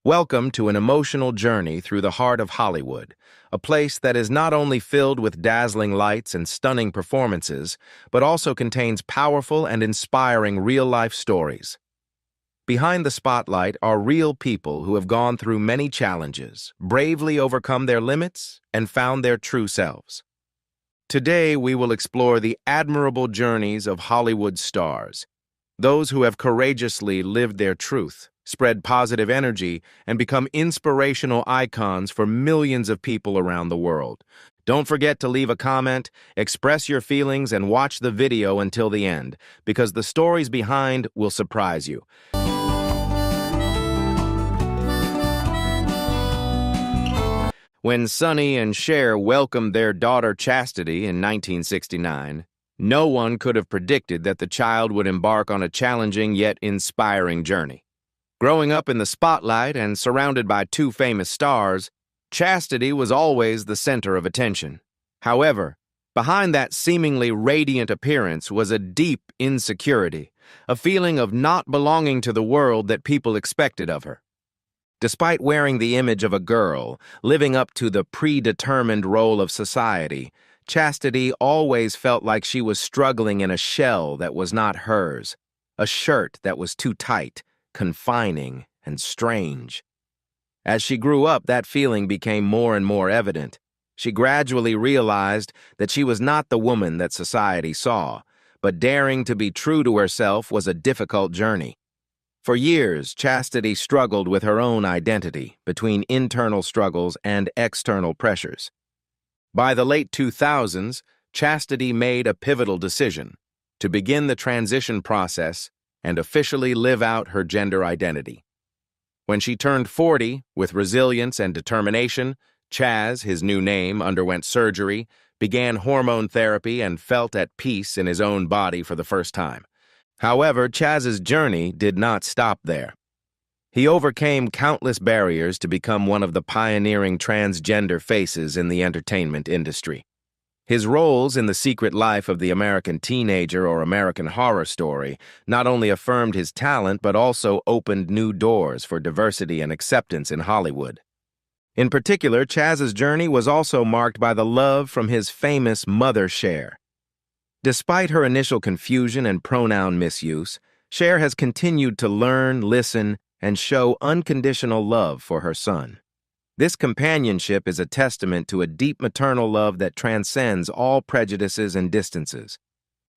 Welcome to an emotional journey through the heart of Hollywood, a place that is not only filled with dazzling lights and stunning performances, but also contains powerful and inspiring real-life stories. Behind the spotlight are real people who have gone through many challenges, bravely overcome their limits, and found their true selves. Today, we will explore the admirable journeys of Hollywood stars, those who have courageously lived their truth, spread positive energy, and become inspirational icons for millions of people around the world. Don't forget to leave a comment, express your feelings, and watch the video until the end, because the stories behind will surprise you. When Sonny and Cher welcomed their daughter Chastity in 1969, no one could have predicted that the child would embark on a challenging yet inspiring journey. Growing up in the spotlight and surrounded by two famous stars, Chastity was always the center of attention. However, behind that seemingly radiant appearance was a deep insecurity, a feeling of not belonging to the world that people expected of her. Despite wearing the image of a girl, living up to the predetermined role of society, Chastity always felt like she was struggling in a shell that was not hers, a shirt that was too tight, confining, and strange. As she grew up, that feeling became more and more evident. She gradually realized that she was not the woman that society saw, but daring to be true to herself was a difficult journey. For years, Chastity struggled with her own identity between internal struggles and external pressures. By the late 2000s, Chastity made a pivotal decision to begin the transition process and officially live out her gender identity. When she turned 40, with resilience and determination, Chaz, his new name, underwent surgery, began hormone therapy, and felt at peace in his own body for the first time. However, Chaz's journey did not stop there. He overcame countless barriers to become one of the pioneering transgender faces in the entertainment industry. His roles in The Secret Life of the American Teenager or American Horror Story not only affirmed his talent but also opened new doors for diversity and acceptance in Hollywood. In particular, Chaz's journey was also marked by the love from his famous mother, Cher. Despite her initial confusion and pronoun misuse, Cher has continued to learn, listen, and show unconditional love for her son. This companionship is a testament to a deep maternal love that transcends all prejudices and distances.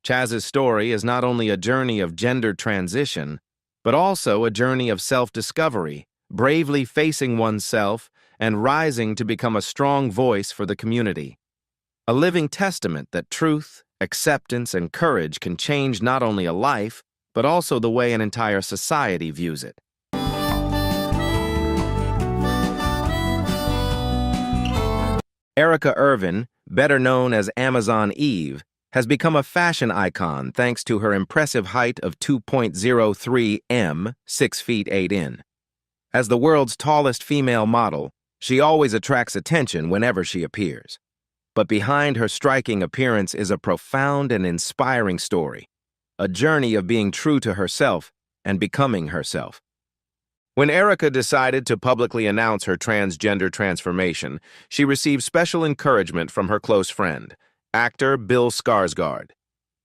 Chaz's story is not only a journey of gender transition, but also a journey of self-discovery, bravely facing oneself and rising to become a strong voice for the community. A living testament that truth, acceptance, and courage can change not only a life, but also the way an entire society views it. Erica Irvin, better known as Amazon Eve, has become a fashion icon thanks to her impressive height of 2.03 m, 6 feet 8 in. As the world's tallest female model, she always attracts attention whenever she appears. But behind her striking appearance is a profound and inspiring story, a journey of being true to herself and becoming herself. When Erica decided to publicly announce her transgender transformation, she received special encouragement from her close friend, actor Bill Skarsgård.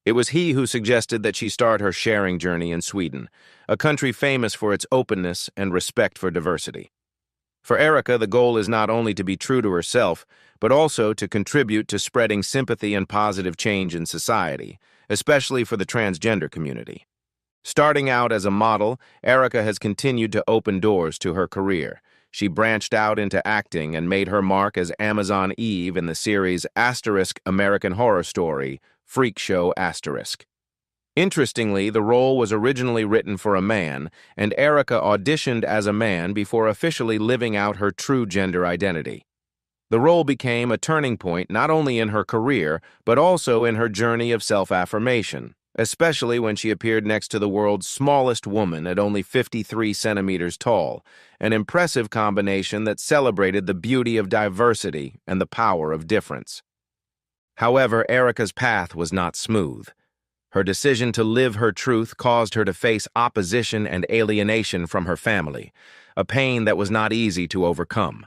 It was he who suggested that she start her sharing journey in Sweden, a country famous for its openness and respect for diversity. For Erica, the goal is not only to be true to herself, but also to contribute to spreading sympathy and positive change in society, especially for the transgender community. Starting out as a model, Erica has continued to open doors to her career. She branched out into acting and made her mark as Amazon Eve in the series American Horror Story, Freak Show *. Interestingly, the role was originally written for a man, and Erica auditioned as a man before officially living out her true gender identity. The role became a turning point not only in her career, but also in her journey of self-affirmation, especially when she appeared next to the world's smallest woman at only 53 centimeters tall, an impressive combination that celebrated the beauty of diversity and the power of difference. However, Erica's path was not smooth. Her decision to live her truth caused her to face opposition and alienation from her family, a pain that was not easy to overcome.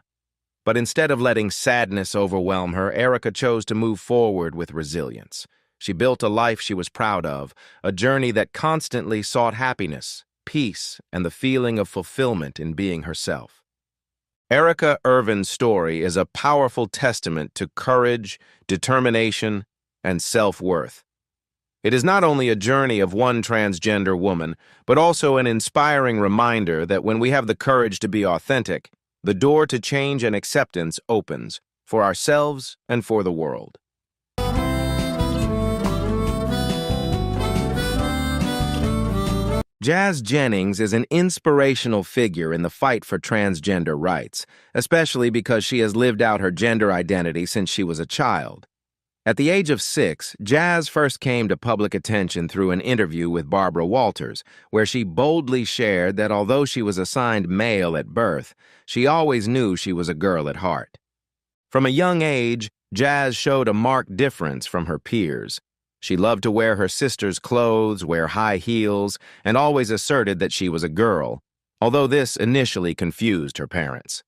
But instead of letting sadness overwhelm her, Erica chose to move forward with resilience. She built a life she was proud of, a journey that constantly sought happiness, peace, and the feeling of fulfillment in being herself. Erica Irvin's story is a powerful testament to courage, determination, and self-worth. It is not only a journey of one transgender woman, but also an inspiring reminder that when we have the courage to be authentic, the door to change and acceptance opens for ourselves and for the world. Jazz Jennings is an inspirational figure in the fight for transgender rights, especially because she has lived out her gender identity since she was a child. At the age of 6, Jazz first came to public attention through an interview with Barbara Walters, where she boldly shared that although she was assigned male at birth, she always knew she was a girl at heart. From a young age, Jazz showed a marked difference from her peers. She loved to wear her sister's clothes, wear high heels, and always asserted that she was a girl, although this initially confused her parents.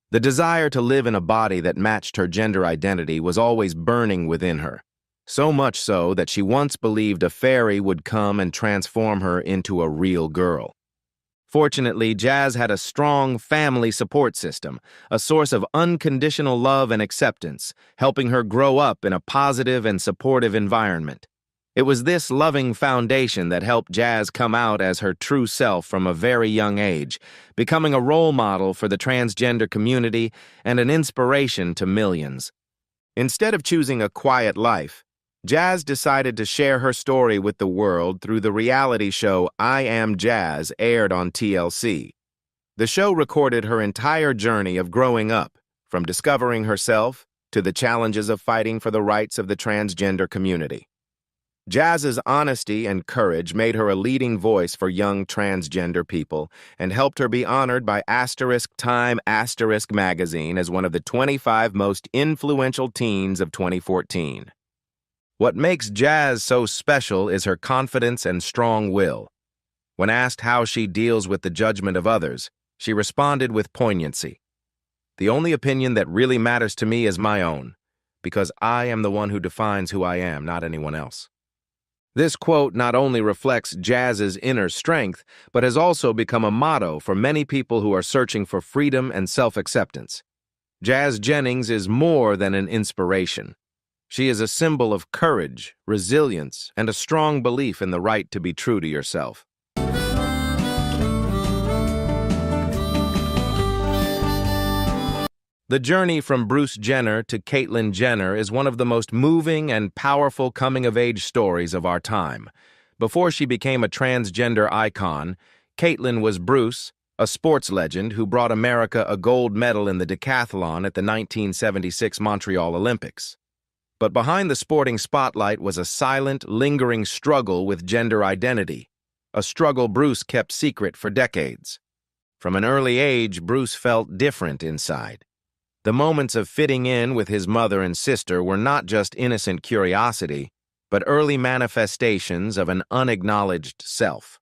The desire to live in a body that matched her gender identity was always burning within her, so much so that she once believed a fairy would come and transform her into a real girl. Fortunately, Jazz had a strong family support system, a source of unconditional love and acceptance, helping her grow up in a positive and supportive environment. It was this loving foundation that helped Jazz come out as her true self from a very young age, becoming a role model for the transgender community and an inspiration to millions. Instead of choosing a quiet life, Jazz decided to share her story with the world through the reality show I Am Jazz, aired on TLC. The show recorded her entire journey of growing up, from discovering herself to the challenges of fighting for the rights of the transgender community. Jazz's honesty and courage made her a leading voice for young transgender people and helped her be honored by *Time* magazine as one of the 25 most influential teens of 2014. What makes Jazz so special is her confidence and strong will. When asked how she deals with the judgment of others, she responded with poignancy. "The only opinion that really matters to me is my own, because I am the one who defines who I am, not anyone else." This quote not only reflects Jazz's inner strength, but has also become a motto for many people who are searching for freedom and self-acceptance. Jazz Jennings is more than an inspiration. She is a symbol of courage, resilience, and a strong belief in the right to be true to yourself. The journey from Bruce Jenner to Caitlyn Jenner is one of the most moving and powerful coming-of-age stories of our time. Before she became a transgender icon, Caitlyn was Bruce, a sports legend who brought America a gold medal in the decathlon at the 1976 Montreal Olympics. But behind the sporting spotlight was a silent, lingering struggle with gender identity, a struggle Bruce kept secret for decades. From an early age, Bruce felt different inside. The moments of fitting in with his mother and sister were not just innocent curiosity, but early manifestations of an unacknowledged self.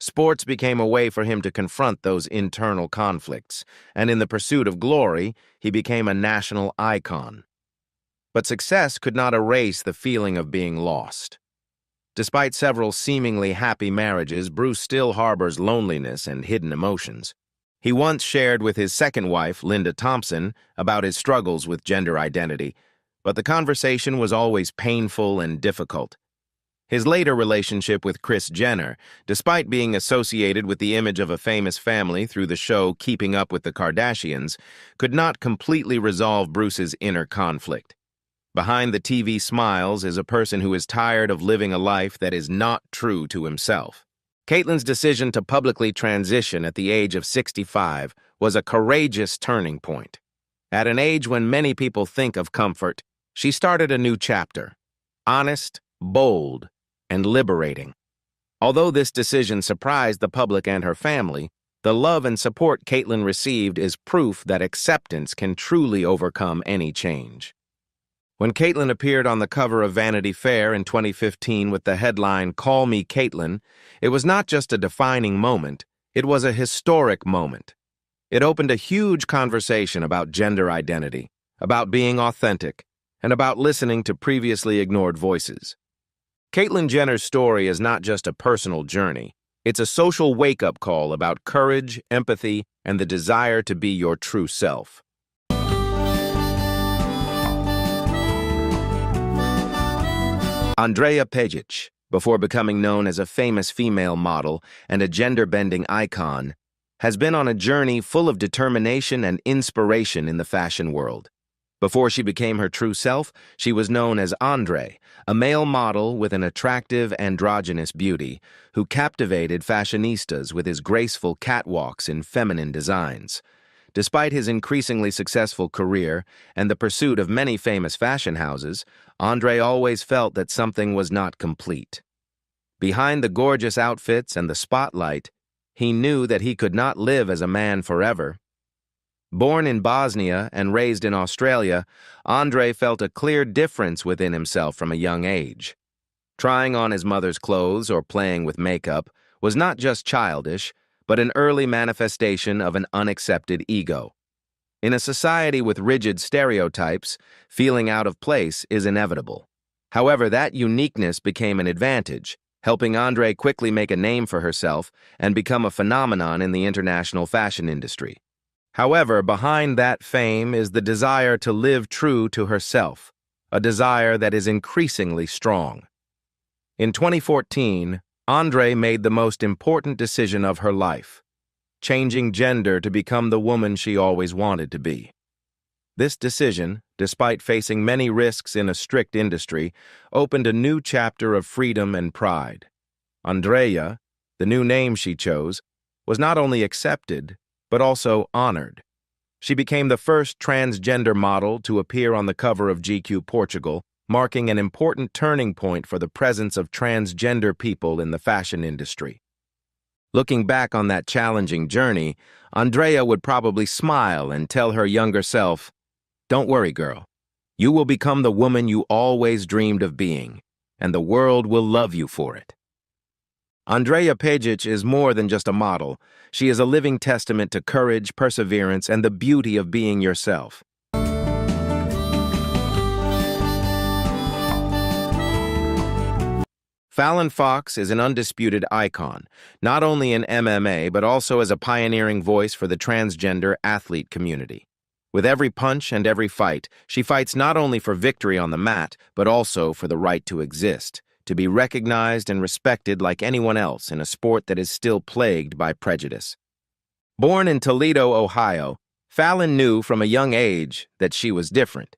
Sports became a way for him to confront those internal conflicts, and in the pursuit of glory, he became a national icon. But success could not erase the feeling of being lost. Despite several seemingly happy marriages, Bruce still harbors loneliness and hidden emotions. He once shared with his second wife, Linda Thompson, about his struggles with gender identity, but the conversation was always painful and difficult. His later relationship with Kris Jenner, despite being associated with the image of a famous family through the show Keeping Up with the Kardashians, could not completely resolve Bruce's inner conflict. Behind the TV smiles is a person who is tired of living a life that is not true to himself. Caitlyn's decision to publicly transition at the age of 65 was a courageous turning point. At an age when many people think of comfort, she started a new chapter, honest, bold, and liberating. Although this decision surprised the public and her family, the love and support Caitlyn received is proof that acceptance can truly overcome any change. When Caitlyn appeared on the cover of Vanity Fair in 2015 with the headline, "Call Me Caitlyn," it was not just a defining moment, it was a historic moment. It opened a huge conversation about gender identity, about being authentic, and about listening to previously ignored voices. Caitlyn Jenner's story is not just a personal journey. It's a social wake-up call about courage, empathy, and the desire to be your true self. Andrea Pejic, before becoming known as a famous female model and a gender-bending icon, has been on a journey full of determination and inspiration in the fashion world. Before she became her true self, she was known as Andre, a male model with an attractive androgynous beauty who captivated fashionistas with his graceful catwalks in feminine designs. Despite his increasingly successful career and the pursuit of many famous fashion houses, Andre always felt that something was not complete. Behind the gorgeous outfits and the spotlight, he knew that he could not live as a man forever. Born in Bosnia and raised in Australia, Andre felt a clear difference within himself from a young age. Trying on his mother's clothes or playing with makeup was not just childish, but an early manifestation of an unaccepted ego. In a society with rigid stereotypes, feeling out of place is inevitable. However, that uniqueness became an advantage, helping Andre quickly make a name for herself and become a phenomenon in the international fashion industry. However, behind that fame is the desire to live true to herself, a desire that is increasingly strong. In 2014, Andre made the most important decision of her life, changing gender to become the woman she always wanted to be. This decision, despite facing many risks in a strict industry, opened a new chapter of freedom and pride. Andrea, the new name she chose, was not only accepted, but also honored. She became the first transgender model to appear on the cover of GQ Portugal, marking an important turning point for the presence of transgender people in the fashion industry. Looking back on that challenging journey, Andrea would probably smile and tell her younger self, "Don't worry, girl. You will become the woman you always dreamed of being, and the world will love you for it." Andrea Pejic is more than just a model. She is a living testament to courage, perseverance, and the beauty of being yourself. Fallon Fox is an undisputed icon, not only in MMA but also as a pioneering voice for the transgender athlete community. With every punch and every fight, she fights not only for victory on the mat, but also for the right to exist, to be recognized and respected like anyone else in a sport that is still plagued by prejudice. Born in Toledo, Ohio, Fallon knew from a young age that she was different.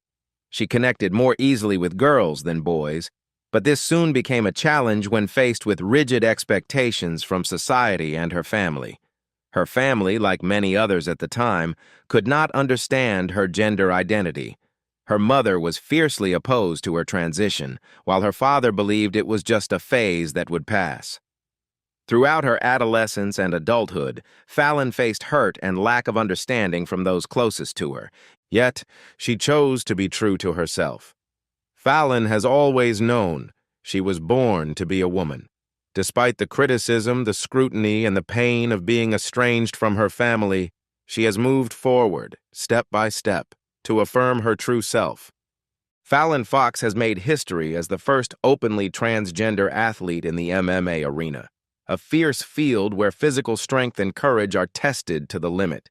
She connected more easily with girls than boys, but this soon became a challenge when faced with rigid expectations from society and her family. Her family, like many others at the time, could not understand her gender identity. Her mother was fiercely opposed to her transition, while her father believed it was just a phase that would pass. Throughout her adolescence and adulthood, Fallon faced hurt and lack of understanding from those closest to her, yet she chose to be true to herself. Fallon has always known she was born to be a woman. Despite the criticism, the scrutiny, and the pain of being estranged from her family, she has moved forward, step by step, to affirm her true self. Fallon Fox has made history as the first openly transgender athlete in the MMA arena, a fierce field where physical strength and courage are tested to the limit.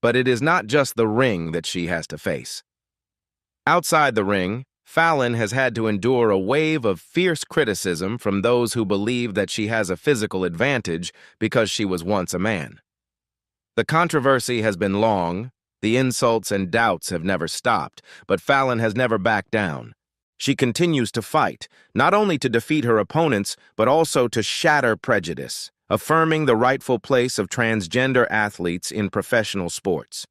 But it is not just the ring that she has to face. Outside the ring, Fallon has had to endure a wave of fierce criticism from those who believe that she has a physical advantage because she was once a man. The controversy has been long, the insults and doubts have never stopped, but Fallon has never backed down. She continues to fight, not only to defeat her opponents, but also to shatter prejudice, affirming the rightful place of transgender athletes in professional sports.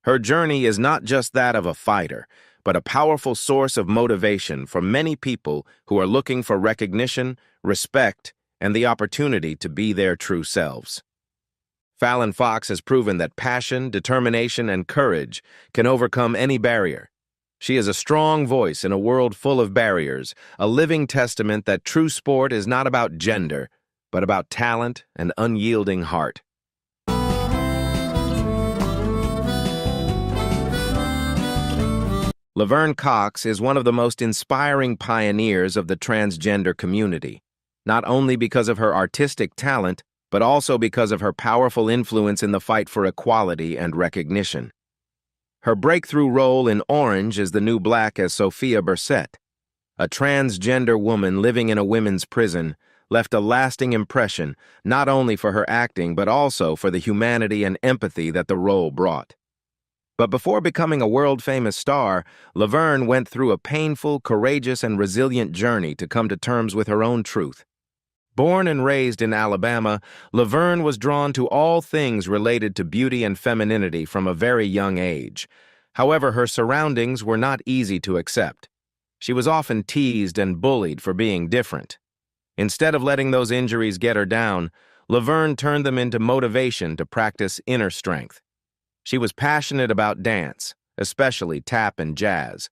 Her journey is not just that of a fighter, but a powerful source of motivation for many people who are looking for recognition, respect, and the opportunity to be their true selves. Fallon Fox has proven that passion, determination, and courage can overcome any barrier. She is a strong voice in a world full of barriers, a living testament that true sport is not about gender, but about talent and unyielding heart. Laverne Cox is one of the most inspiring pioneers of the transgender community, not only because of her artistic talent, but also because of her powerful influence in the fight for equality and recognition. Her breakthrough role in Orange is the New Black as Sophia Bursette, a transgender woman living in a women's prison, left a lasting impression not only for her acting but also for the humanity and empathy that the role brought. But before becoming a world-famous star, Laverne went through a painful, courageous, and resilient journey to come to terms with her own truth. Born and raised in Alabama, Laverne was drawn to all things related to beauty and femininity from a very young age. However, her surroundings were not easy to accept. She was often teased and bullied for being different. Instead of letting those injuries get her down, Laverne turned them into motivation to practice inner strength. She was passionate about dance, especially tap and jazz,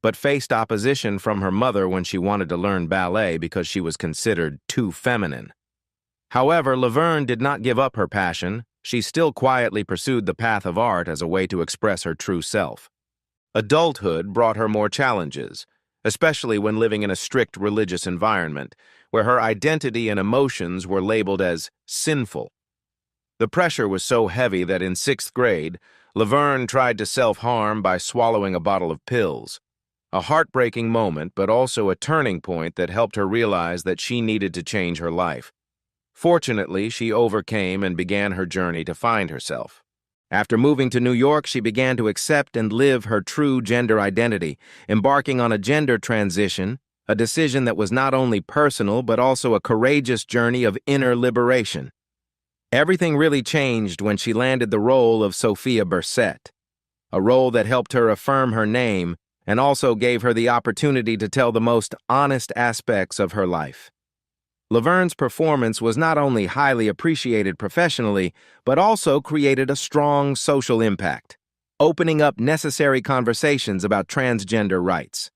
but faced opposition from her mother when she wanted to learn ballet because she was considered too feminine. However, Laverne did not give up her passion. She still quietly pursued the path of art as a way to express her true self. Adulthood brought her more challenges, especially when living in a strict religious environment, where her identity and emotions were labeled as sinful. The pressure was so heavy that in 6th grade, Laverne tried to self-harm by swallowing a bottle of pills. A heartbreaking moment, but also a turning point that helped her realize that she needed to change her life. Fortunately, she overcame and began her journey to find herself. After moving to New York, she began to accept and live her true gender identity, embarking on a gender transition, a decision that was not only personal but also a courageous journey of inner liberation. Everything really changed when she landed the role of Sophia Bursette, a role that helped her affirm her name and also gave her the opportunity to tell the most honest aspects of her life. Laverne's performance was not only highly appreciated professionally, but also created a strong social impact, opening up necessary conversations about transgender rights.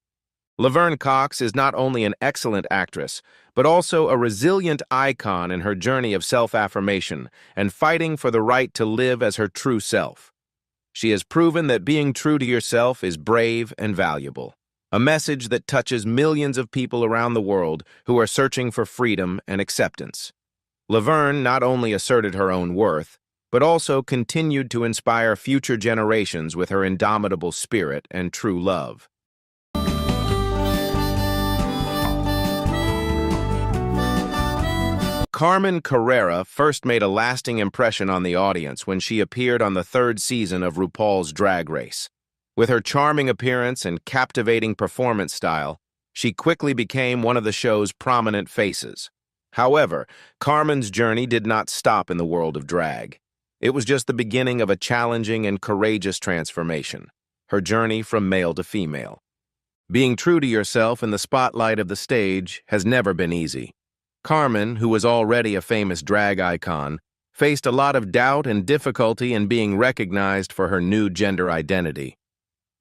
Laverne Cox is not only an excellent actress, but also a resilient icon in her journey of self-affirmation and fighting for the right to live as her true self. She has proven that being true to yourself is brave and valuable, a message that touches millions of people around the world who are searching for freedom and acceptance. Laverne not only asserted her own worth, but also continued to inspire future generations with her indomitable spirit and true love. Carmen Carrera first made a lasting impression on the audience when she appeared on the 3rd season of RuPaul's Drag Race. With her charming appearance and captivating performance style, she quickly became one of the show's prominent faces. However, Carmen's journey did not stop in the world of drag. It was just the beginning of a challenging and courageous transformation, her journey from male to female. Being true to yourself in the spotlight of the stage has never been easy. Carmen, who was already a famous drag icon, faced a lot of doubt and difficulty in being recognized for her new gender identity.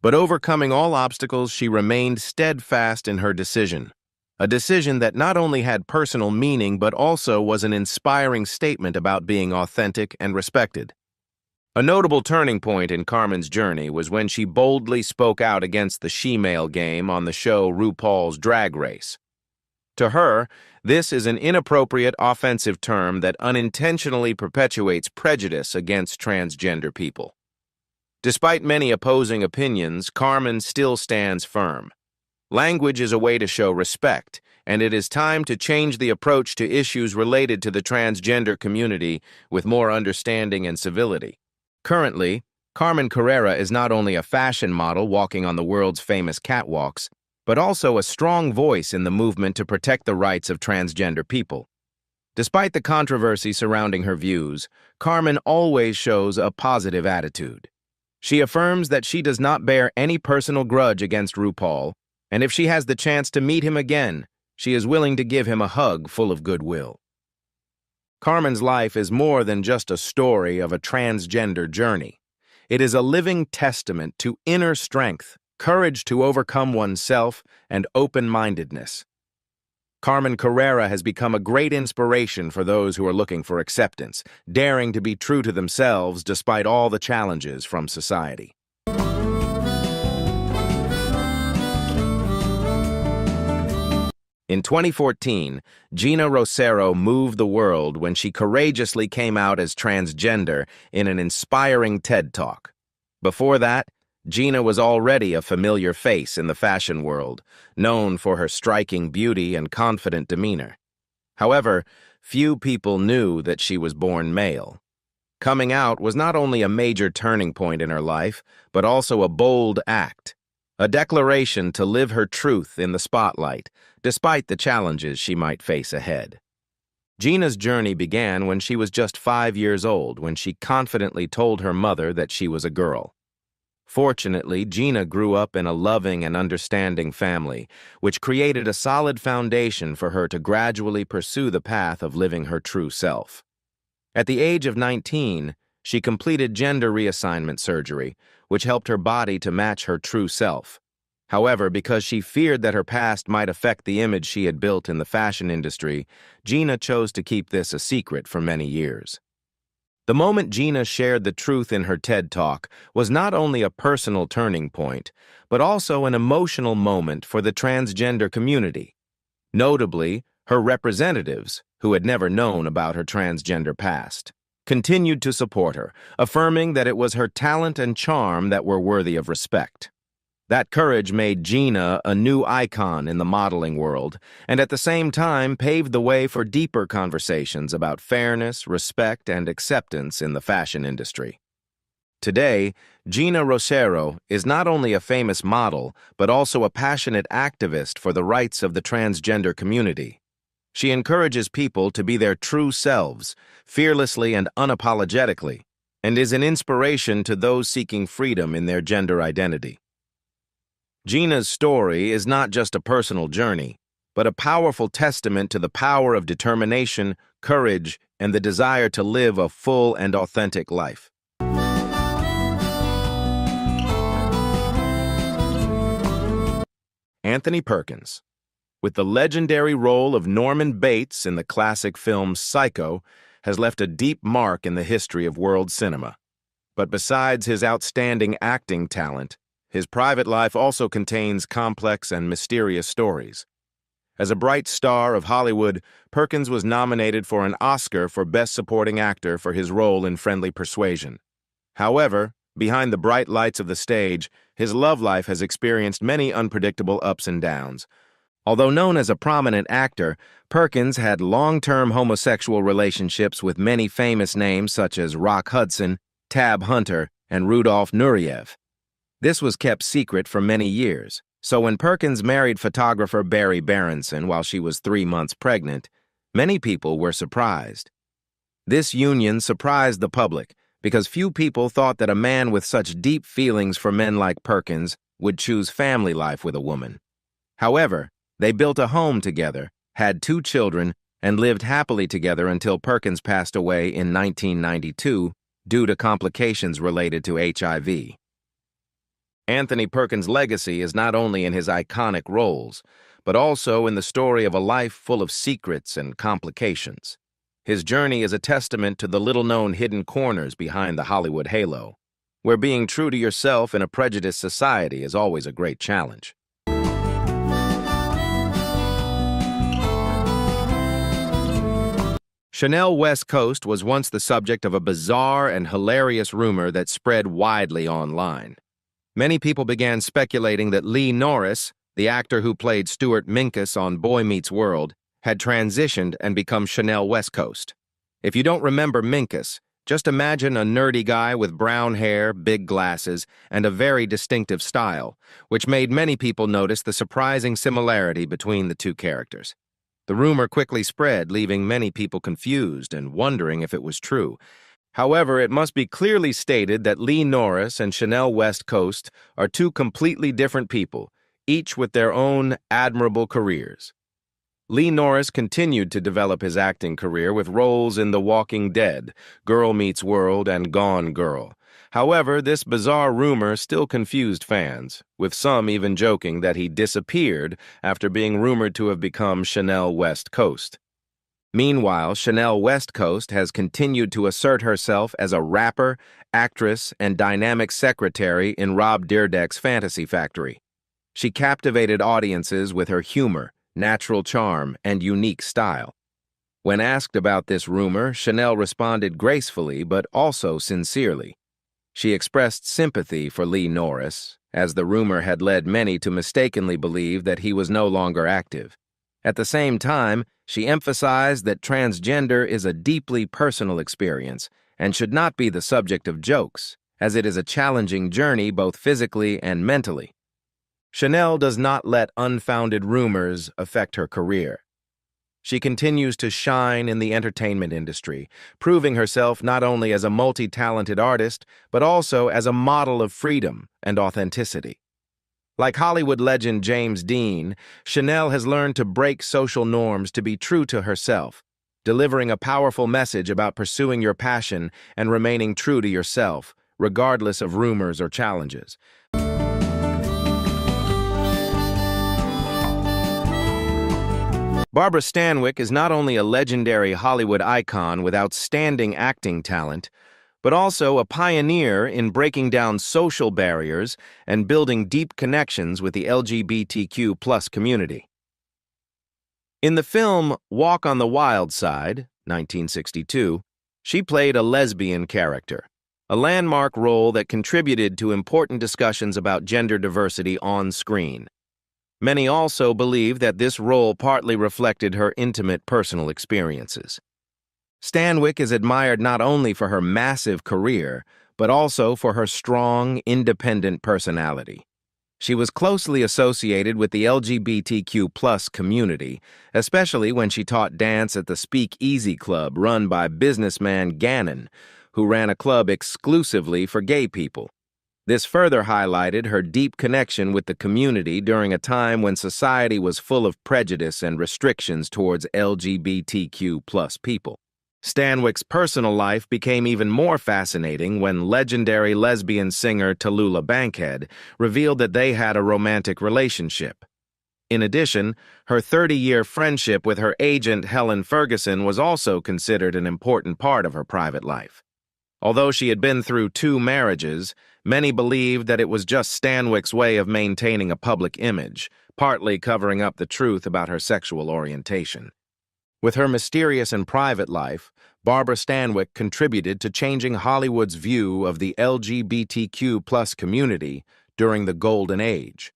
But overcoming all obstacles, she remained steadfast in her decision, a decision that not only had personal meaning but also was an inspiring statement about being authentic and respected. A notable turning point in Carmen's journey was when she boldly spoke out against the she-male game on the show RuPaul's Drag Race. To her, this is an inappropriate offensive term that unintentionally perpetuates prejudice against transgender people. Despite many opposing opinions, Carmen still stands firm. Language is a way to show respect, and it is time to change the approach to issues related to the transgender community with more understanding and civility. Currently, Carmen Carrera is not only a fashion model walking on the world's famous catwalks, but also a strong voice in the movement to protect the rights of transgender people. Despite the controversy surrounding her views, Carmen always shows a positive attitude. She affirms that she does not bear any personal grudge against RuPaul, and if she has the chance to meet him again, she is willing to give him a hug full of goodwill. Carmen's life is more than just a story of a transgender journey. It is a living testament to inner strength, courage to overcome oneself, and open-mindedness. Carmen Carrera has become a great inspiration for those who are looking for acceptance, daring to be true to themselves despite all the challenges from society. In 2014, Gina Rosero moved the world when she courageously came out as transgender in an inspiring TED Talk. Before that, Gina was already a familiar face in the fashion world, known for her striking beauty and confident demeanor. However, few people knew that she was born male. Coming out was not only a major turning point in her life, but also a bold act, a declaration to live her truth in the spotlight, despite the challenges she might face ahead. Gina's journey began when she was just 5 years old, when she confidently told her mother that she was a girl. Fortunately, Gina grew up in a loving and understanding family, which created a solid foundation for her to gradually pursue the path of living her true self. At the age of 19, she completed gender reassignment surgery, which helped her body to match her true self. However, because she feared that her past might affect the image she had built in the fashion industry, Gina chose to keep this a secret for many years. The moment Gina shared the truth in her TED Talk was not only a personal turning point, but also an emotional moment for the transgender community. Notably, her representatives, who had never known about her transgender past, continued to support her, affirming that it was her talent and charm that were worthy of respect. That courage made Gina a new icon in the modeling world, and at the same time paved the way for deeper conversations about fairness, respect, and acceptance in the fashion industry. Today, Gina Rosero is not only a famous model, but also a passionate activist for the rights of the transgender community. She encourages people to be their true selves, fearlessly and unapologetically, and is an inspiration to those seeking freedom in their gender identity. Gina's story is not just a personal journey, but a powerful testament to the power of determination, courage, and the desire to live a full and authentic life. Anthony Perkins, with the legendary role of Norman Bates in the classic film Psycho, has left a deep mark in the history of world cinema. But besides his outstanding acting talent, his private life also contains complex and mysterious stories. As a bright star of Hollywood, Perkins was nominated for an Oscar for Best Supporting Actor for his role in Friendly Persuasion. However, behind the bright lights of the stage, his love life has experienced many unpredictable ups and downs. Although known as a prominent actor, Perkins had long-term homosexual relationships with many famous names such as Rock Hudson, Tab Hunter, and Rudolph Nureyev. This was kept secret for many years, so when Perkins married photographer Barry Berenson while she was 3 months pregnant, many people were surprised. This union surprised the public because few people thought that a man with such deep feelings for men like Perkins would choose family life with a woman. However, they built a home together, had 2 children, and lived happily together until Perkins passed away in 1992 due to complications related to HIV. Anthony Perkins' legacy is not only in his iconic roles, but also in the story of a life full of secrets and complications. His journey is a testament to the little-known hidden corners behind the Hollywood halo, where being true to yourself in a prejudiced society is always a great challenge. Chanel West Coast was once the subject of a bizarre and hilarious rumor that spread widely online. Many people began speculating that Lee Norris, the actor who played Stuart Minkus on Boy Meets World, had transitioned and become Chanel West Coast. If you don't remember Minkus, just imagine a nerdy guy with brown hair, big glasses, and a very distinctive style, which made many people notice the surprising similarity between the two characters. The rumor quickly spread, leaving many people confused and wondering if it was true. However, it must be clearly stated that Lee Norris and Chanel West Coast are 2 completely different people, each with their own admirable careers. Lee Norris continued to develop his acting career with roles in The Walking Dead, Girl Meets World, and Gone Girl. However, this bizarre rumor still confused fans, with some even joking that he disappeared after being rumored to have become Chanel West Coast. Meanwhile, Chanel West Coast has continued to assert herself as a rapper, actress, and dynamic secretary in Rob Dyrdek's Fantasy Factory. She captivated audiences with her humor, natural charm, and unique style. When asked about this rumor, Chanel responded gracefully but also sincerely. She expressed sympathy for Lee Norris, as the rumor had led many to mistakenly believe that he was no longer active. At the same time, she emphasized that transgender is a deeply personal experience and should not be the subject of jokes, as it is a challenging journey both physically and mentally. Chanel does not let unfounded rumors affect her career. She continues to shine in the entertainment industry, proving herself not only as a multi-talented artist, but also as a model of freedom and authenticity. Like Hollywood legend James Dean, Chanel has learned to break social norms to be true to herself, delivering a powerful message about pursuing your passion and remaining true to yourself, regardless of rumors or challenges. Barbara Stanwyck is not only a legendary Hollywood icon with outstanding acting talent, but also a pioneer in breaking down social barriers and building deep connections with the LGBTQ+ community. In the film Walk on the Wild Side, 1962, she played a lesbian character, a landmark role that contributed to important discussions about gender diversity on screen. Many also believe that this role partly reflected her intimate personal experiences. Stanwyck is admired not only for her massive career, but also for her strong, independent personality. She was closely associated with the LGBTQ+ community, especially when she taught dance at the Speak Easy Club run by businessman Gannon, who ran a club exclusively for gay people. This further highlighted her deep connection with the community during a time when society was full of prejudice and restrictions towards LGBTQ+ people. Stanwyck's personal life became even more fascinating when legendary lesbian singer Tallulah Bankhead revealed that they had a romantic relationship. In addition, her 30-year friendship with her agent Helen Ferguson was also considered an important part of her private life. Although she had been through 2 marriages, many believed that it was just Stanwyck's way of maintaining a public image, partly covering up the truth about her sexual orientation. With her mysterious and private life, Barbara Stanwyck contributed to changing Hollywood's view of the LGBTQ+ community during the Golden Age.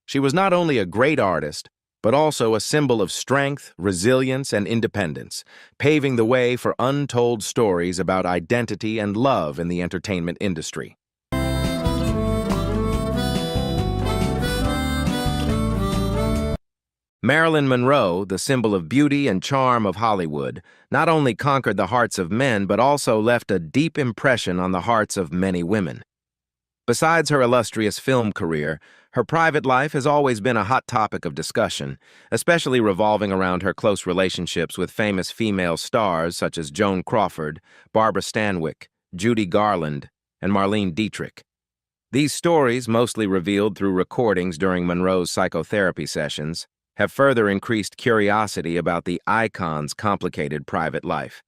She was not only a great artist, but also a symbol of strength, resilience, and independence, paving the way for untold stories about identity and love in the entertainment industry. Marilyn Monroe, the symbol of beauty and charm of Hollywood, not only conquered the hearts of men but also left a deep impression on the hearts of many women. Besides her illustrious film career, her private life has always been a hot topic of discussion, especially revolving around her close relationships with famous female stars such as Joan Crawford, Barbara Stanwyck, Judy Garland, and Marlene Dietrich. These stories, mostly revealed through recordings during Monroe's psychotherapy sessions, have further increased curiosity about the icon's complicated private life.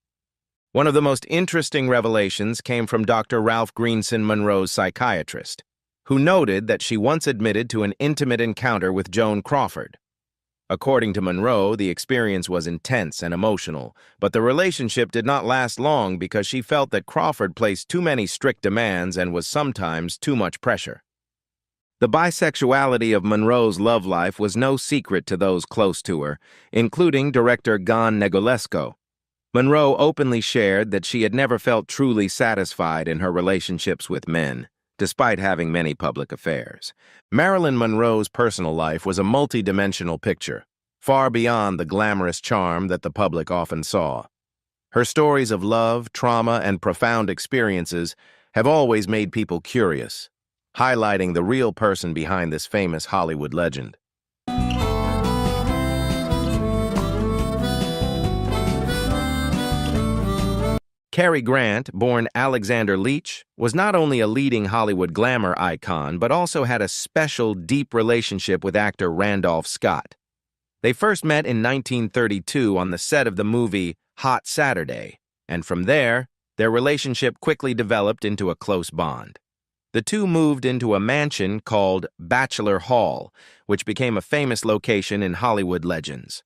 One of the most interesting revelations came from Dr. Ralph Greenson, Monroe's psychiatrist, who noted that she once admitted to an intimate encounter with Joan Crawford. According to Monroe, the experience was intense and emotional, but the relationship did not last long because she felt that Crawford placed too many strict demands and was sometimes too much pressure. The bisexuality of Monroe's love life was no secret to those close to her, including director Gon Negulesco. Monroe openly shared that she had never felt truly satisfied in her relationships with men, despite having many public affairs. Marilyn Monroe's personal life was a multi-dimensional picture, far beyond the glamorous charm that the public often saw. Her stories of love, trauma, and profound experiences have always made people curious, highlighting the real person behind this famous Hollywood legend. Cary Grant, born Alexander Leach, was not only a leading Hollywood glamour icon, but also had a special, deep relationship with actor Randolph Scott. They first met in 1932 on the set of the movie Hot Saturday, and from there, their relationship quickly developed into a close bond. The two moved into a mansion called Bachelor Hall, which became a famous location in Hollywood legends.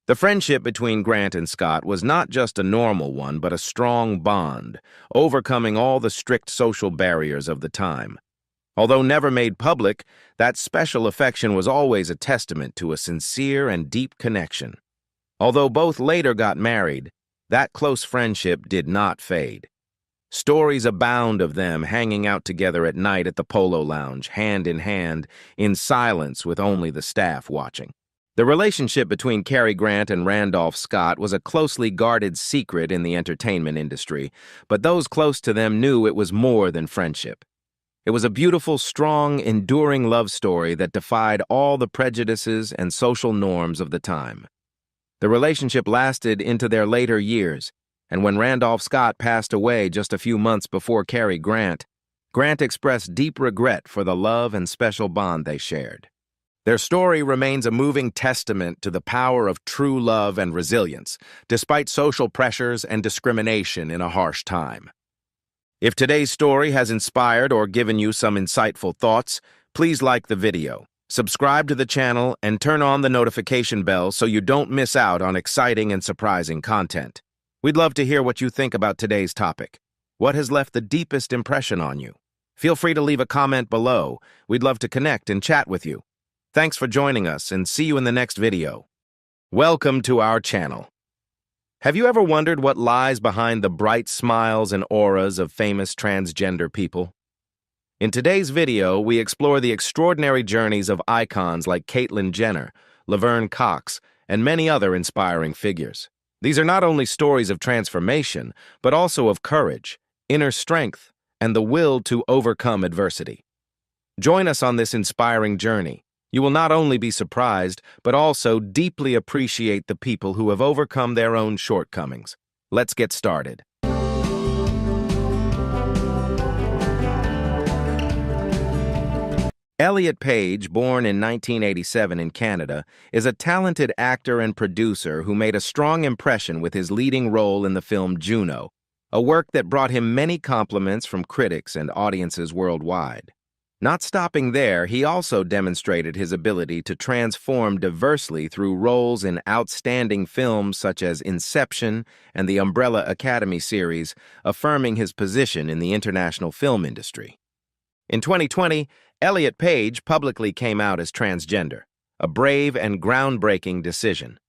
The friendship between Grant and Scott was not just a normal one, but a strong bond, overcoming all the strict social barriers of the time. Although never made public, that special affection was always a testament to a sincere and deep connection. Although both later got married, that close friendship did not fade. Stories abound of them hanging out together at night at the Polo Lounge, hand in silence with only the staff watching. The relationship between Cary Grant and Randolph Scott was a closely guarded secret in the entertainment industry, but those close to them knew it was more than friendship. It was a beautiful, strong, enduring love story that defied all the prejudices and social norms of the time. The relationship lasted into their later years, and when Randolph Scott passed away just a few months before Cary Grant, Grant expressed deep regret for the love and special bond they shared. Their story remains a moving testament to the power of true love and resilience, despite social pressures and discrimination in a harsh time. If today's story has inspired or given you some insightful thoughts, please like the video, subscribe to the channel, and turn on the notification bell so you don't miss out on exciting and surprising content. We'd love to hear what you think about today's topic. What has left the deepest impression on you? Feel free to leave a comment below. We'd love to connect and chat with you. Thanks for joining us, and see you in the next video. Welcome to our channel. Have you ever wondered what lies behind the bright smiles and auras of famous transgender people? In today's video, we explore the extraordinary journeys of icons like Caitlyn Jenner, Laverne Cox, and many other inspiring figures. These are not only stories of transformation, but also of courage, inner strength, and the will to overcome adversity. Join us on this inspiring journey. You will not only be surprised, but also deeply appreciate the people who have overcome their own shortcomings. Let's get started. Elliot Page, born in 1987 in Canada, is a talented actor and producer who made a strong impression with his leading role in the film Juno, a work that brought him many compliments from critics and audiences worldwide. Not stopping there, he also demonstrated his ability to transform diversely through roles in outstanding films such as Inception and the Umbrella Academy series, affirming his position in the international film industry. In 2020, Elliot Page publicly came out as transgender, a brave and groundbreaking decision.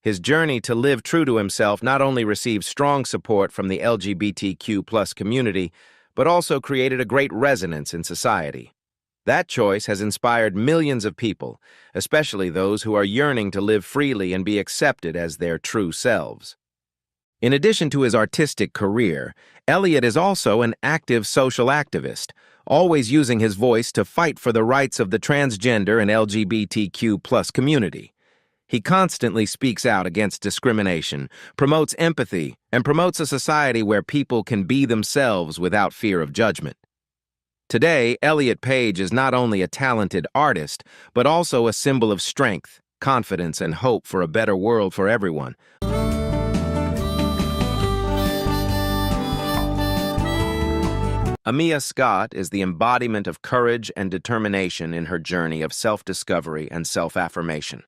His journey to live true to himself not only received strong support from the LGBTQ+ community, but also created a great resonance in society. That choice has inspired millions of people, especially those who are yearning to live freely and be accepted as their true selves. In addition to his artistic career, Elliot is also an active social activist, always using his voice to fight for the rights of the transgender and LGBTQ+ community. He constantly speaks out against discrimination, promotes empathy, and promotes a society where people can be themselves without fear of judgment. Today, Elliot Page is not only a talented artist, but also a symbol of strength, confidence, and hope for a better world for everyone. Amia Scott is the embodiment of courage and determination in her journey of self-discovery and self-affirmation.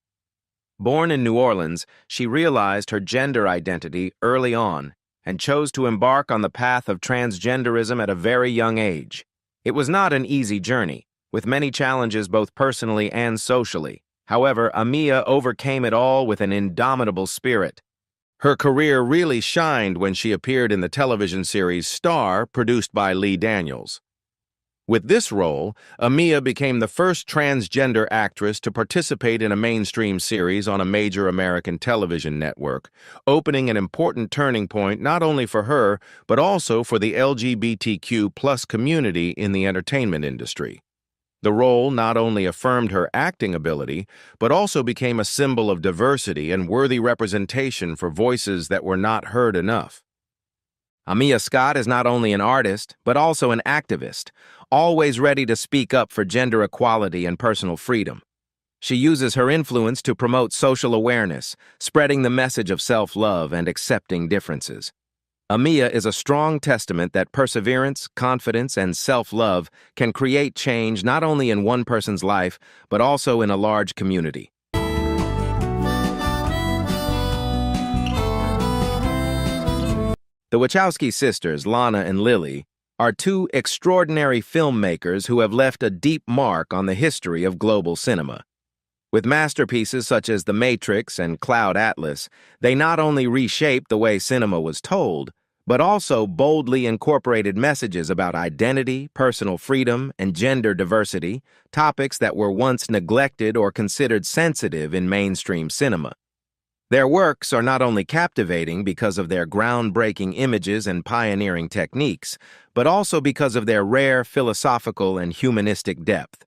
Born in New Orleans, she realized her gender identity early on and chose to embark on the path of transgenderism at a very young age. It was not an easy journey, with many challenges both personally and socially. However, Amia overcame it all with an indomitable spirit. Her career really shined when she appeared in the television series Star, produced by Lee Daniels. With this role, Amia became the first transgender actress to participate in a mainstream series on a major American television network, opening an important turning point not only for her, but also for the LGBTQ+ community in the entertainment industry. The role not only affirmed her acting ability, but also became a symbol of diversity and worthy representation for voices that were not heard enough. Amia Scott is not only an artist, but also an activist, always ready to speak up for gender equality and personal freedom. She uses her influence to promote social awareness, spreading the message of self-love and accepting differences. Amia is a strong testament that perseverance, confidence, and self-love can create change not only in one person's life, but also in a large community. The Wachowski sisters, Lana and Lily, are two extraordinary filmmakers who have left a deep mark on the history of global cinema. With masterpieces such as The Matrix and Cloud Atlas, they not only reshaped the way cinema was told, but also boldly incorporated messages about identity, personal freedom, and gender diversity, topics that were once neglected or considered sensitive in mainstream cinema. Their works are not only captivating because of their groundbreaking images and pioneering techniques, but also because of their rare philosophical and humanistic depth.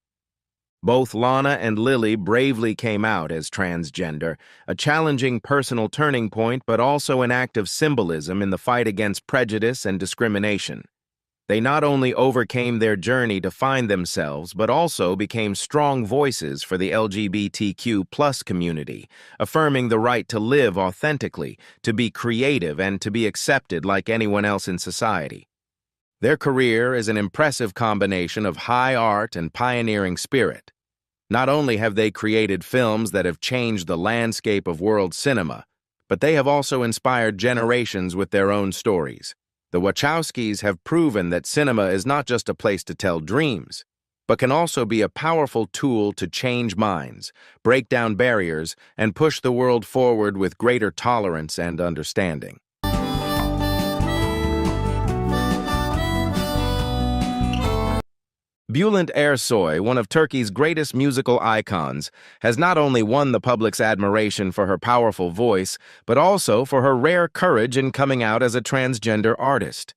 Both Lana and Lily bravely came out as transgender, a challenging personal turning point but also an act of symbolism in the fight against prejudice and discrimination. They not only overcame their journey to find themselves, but also became strong voices for the LGBTQ+ community, affirming the right to live authentically, to be creative, and to be accepted like anyone else in society. Their career is an impressive combination of high art and pioneering spirit. Not only have they created films that have changed the landscape of world cinema, but they have also inspired generations with their own stories. The Wachowskis have proven that cinema is not just a place to tell dreams, but can also be a powerful tool to change minds, break down barriers, and push the world forward with greater tolerance and understanding. Bülent Ersoy, one of Turkey's greatest musical icons, has not only won the public's admiration for her powerful voice, but also for her rare courage in coming out as a transgender artist.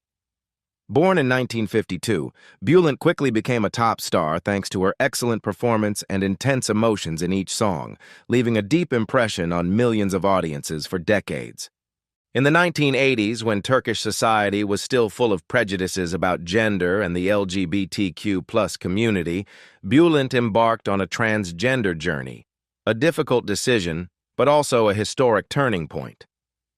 Born in 1952, Bülent quickly became a top star thanks to her excellent performance and intense emotions in each song, leaving a deep impression on millions of audiences for decades. In the 1980s, when Turkish society was still full of prejudices about gender and the LGBTQ+ community, Bülent embarked on a transgender journey, a difficult decision, but also a historic turning point.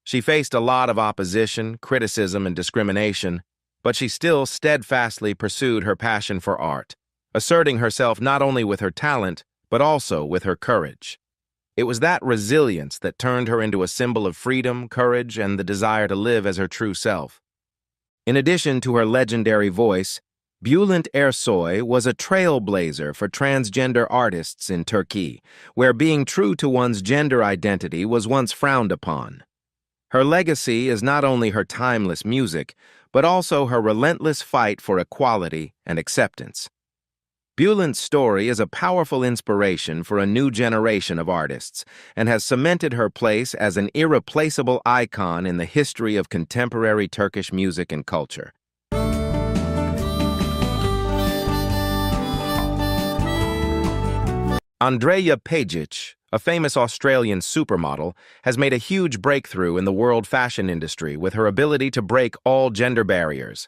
She faced a lot of opposition, criticism, and discrimination, but she still steadfastly pursued her passion for art, asserting herself not only with her talent, but also with her courage. It was that resilience that turned her into a symbol of freedom, courage, and the desire to live as her true self. In addition to her legendary voice, Bülent Ersoy was a trailblazer for transgender artists in Turkey, where being true to one's gender identity was once frowned upon. Her legacy is not only her timeless music, but also her relentless fight for equality and acceptance. Bülent's story is a powerful inspiration for a new generation of artists and has cemented her place as an irreplaceable icon in the history of contemporary Turkish music and culture. Andrea Pejic, a famous Australian supermodel, has made a huge breakthrough in the world fashion industry with her ability to break all gender barriers.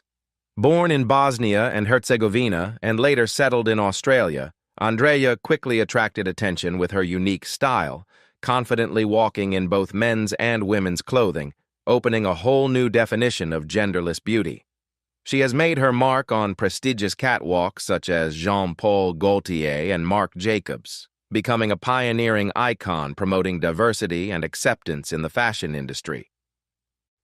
Born in Bosnia and Herzegovina and later settled in Australia, Andrea quickly attracted attention with her unique style, confidently walking in both men's and women's clothing, opening a whole new definition of genderless beauty. She has made her mark on prestigious catwalks such as Jean-Paul Gaultier and Marc Jacobs, becoming a pioneering icon promoting diversity and acceptance in the fashion industry.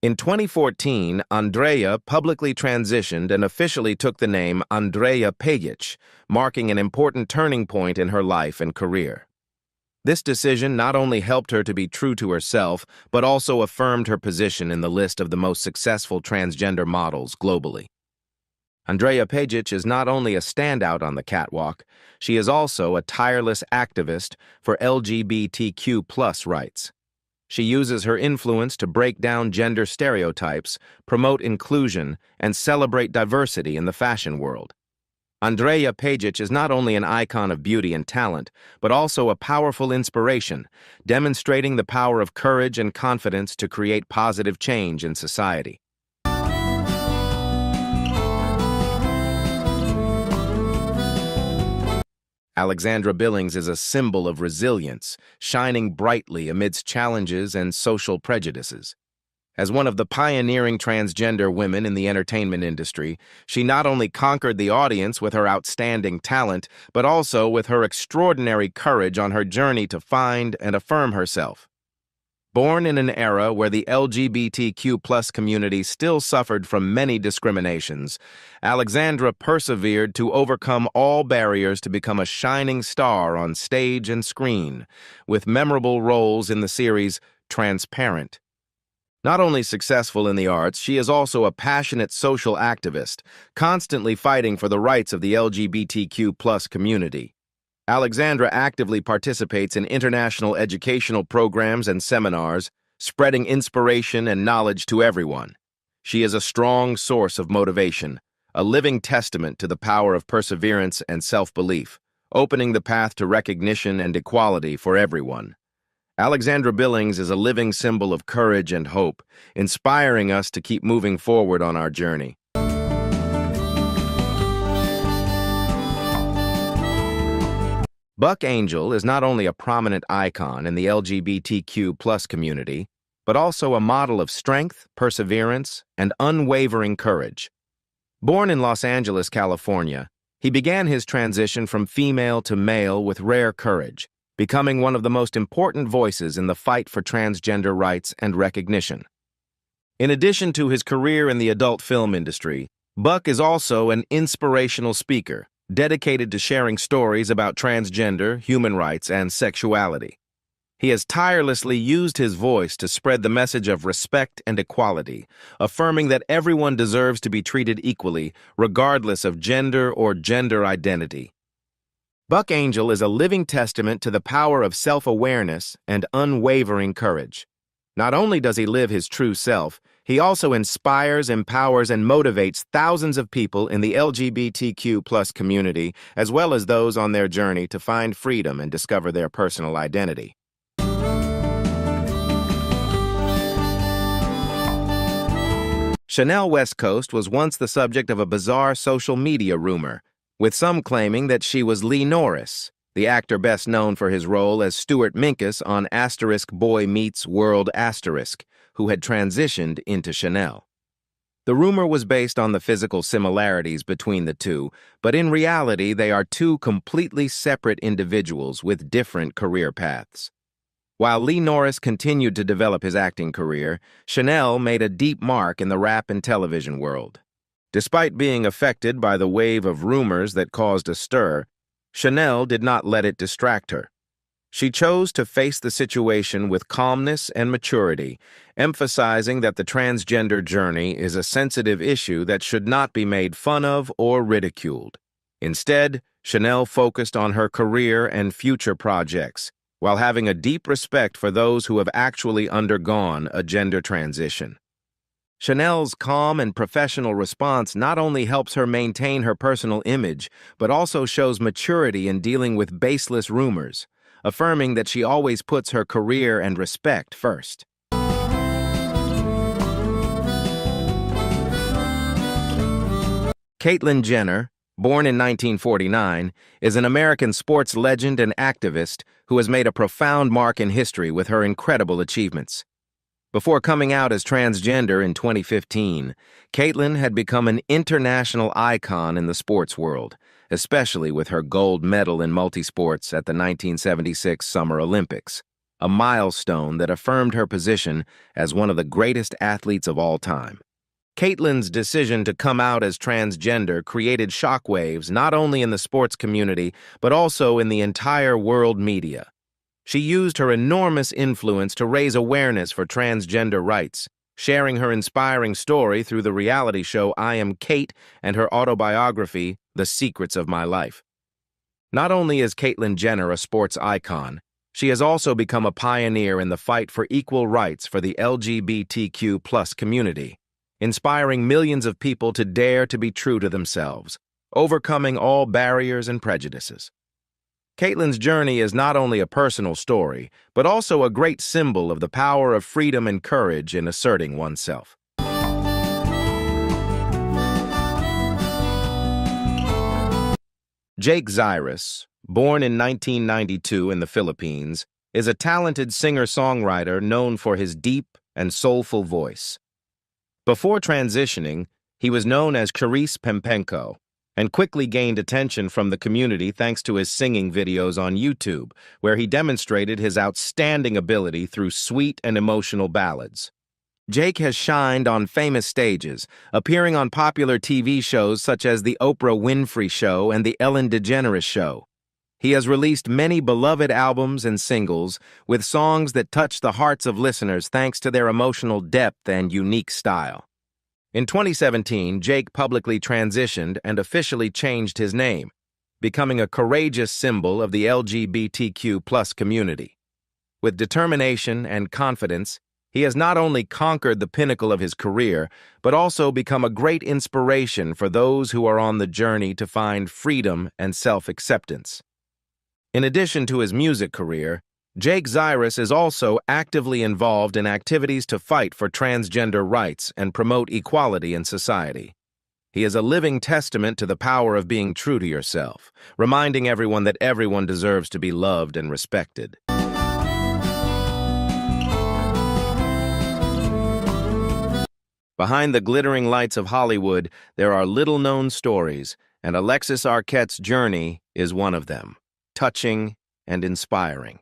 In 2014, Andrea publicly transitioned and officially took the name Andrea Pejic, marking an important turning point in her life and career. This decision not only helped her to be true to herself, but also affirmed her position in the list of the most successful transgender models globally. Andrea Pejic is not only a standout on the catwalk, she is also a tireless activist for LGBTQ+ rights. She uses her influence to break down gender stereotypes, promote inclusion, and celebrate diversity in the fashion world. Andrea Pejic is not only an icon of beauty and talent, but also a powerful inspiration, demonstrating the power of courage and confidence to create positive change in society. Alexandra Billings is a symbol of resilience, shining brightly amidst challenges and social prejudices. As one of the pioneering transgender women in the entertainment industry, she not only conquered the audience with her outstanding talent, but also with her extraordinary courage on her journey to find and affirm herself. Born in an era where the LGBTQ+ community still suffered from many discriminations, Alexandra persevered to overcome all barriers to become a shining star on stage and screen, with memorable roles in the series Transparent. Not only successful in the arts, she is also a passionate social activist, constantly fighting for the rights of the LGBTQ+ community. Alexandra actively participates in international educational programs and seminars, spreading inspiration and knowledge to everyone. She is a strong source of motivation, a living testament to the power of perseverance and self-belief, opening the path to recognition and equality for everyone. Alexandra Billings is a living symbol of courage and hope, inspiring us to keep moving forward on our journey. Buck Angel is not only a prominent icon in the LGBTQ+ community, but also a model of strength, perseverance, and unwavering courage. Born in Los Angeles, California, he began his transition from female to male with rare courage, becoming one of the most important voices in the fight for transgender rights and recognition. In addition to his career in the adult film industry, Buck is also an inspirational speaker, dedicated to sharing stories about transgender, human rights, and sexuality. He has tirelessly used his voice to spread the message of respect and equality, affirming that everyone deserves to be treated equally, regardless of gender or gender identity. Buck Angel is a living testament to the power of self-awareness and unwavering courage. Not only does he live his true self, he also inspires, empowers, and motivates thousands of people in the LGBTQ+ community, as well as those on their journey to find freedom and discover their personal identity. Chanel West Coast was once the subject of a bizarre social media rumor, with some claiming that she was Lee Norris, the actor best known for his role as Stuart Minkus on Boy Meets World *, who had transitioned into Chanel. The rumor was based on the physical similarities between the two, but in reality they are two completely separate individuals with different career paths. While Lee Norris continued to develop his acting career, Chanel made a deep mark in the rap and television world. Despite being affected by the wave of rumors that caused a stir, Chanel did not let it distract her. She chose to face the situation with calmness and maturity, emphasizing that the transgender journey is a sensitive issue that should not be made fun of or ridiculed. Instead, Chanel focused on her career and future projects, while having a deep respect for those who have actually undergone a gender transition. Chanel's calm and professional response not only helps her maintain her personal image, but also shows maturity in dealing with baseless rumors, affirming that she always puts her career and respect first. Caitlyn Jenner, born in 1949, is an American sports legend and activist who has made a profound mark in history with her incredible achievements. Before coming out as transgender in 2015, Caitlyn had become an international icon in the sports world, especially with her gold medal in multisports at the 1976 Summer Olympics, a milestone that affirmed her position as one of the greatest athletes of all time. Caitlyn's decision to come out as transgender created shockwaves not only in the sports community, but also in the entire world media. She used her enormous influence to raise awareness for transgender rights, sharing her inspiring story through the reality show I Am Kate and her autobiography, The Secrets of My Life. Not only is Caitlyn Jenner a sports icon, she has also become a pioneer in the fight for equal rights for the LGBTQ+ community, inspiring millions of people to dare to be true to themselves, overcoming all barriers and prejudices. Caitlyn's journey is not only a personal story, but also a great symbol of the power of freedom and courage in asserting oneself. Jake Zyrus, born in 1992 in the Philippines, is a talented singer-songwriter known for his deep and soulful voice. Before transitioning, he was known as Charis Pempenko and quickly gained attention from the community thanks to his singing videos on YouTube, where he demonstrated his outstanding ability through sweet and emotional ballads. Jake has shined on famous stages, appearing on popular TV shows such as The Oprah Winfrey Show and The Ellen DeGeneres Show. He has released many beloved albums and singles with songs that touch the hearts of listeners thanks to their emotional depth and unique style. In 2017, Jake publicly transitioned and officially changed his name, becoming a courageous symbol of the LGBTQ+ community. With determination and confidence, he has not only conquered the pinnacle of his career, but also become a great inspiration for those who are on the journey to find freedom and self-acceptance. In addition to his music career, Jake Zyrus is also actively involved in activities to fight for transgender rights and promote equality in society. He is a living testament to the power of being true to yourself, reminding everyone that everyone deserves to be loved and respected. Behind the glittering lights of Hollywood, there are little-known stories, and Alexis Arquette's journey is one of them, touching and inspiring.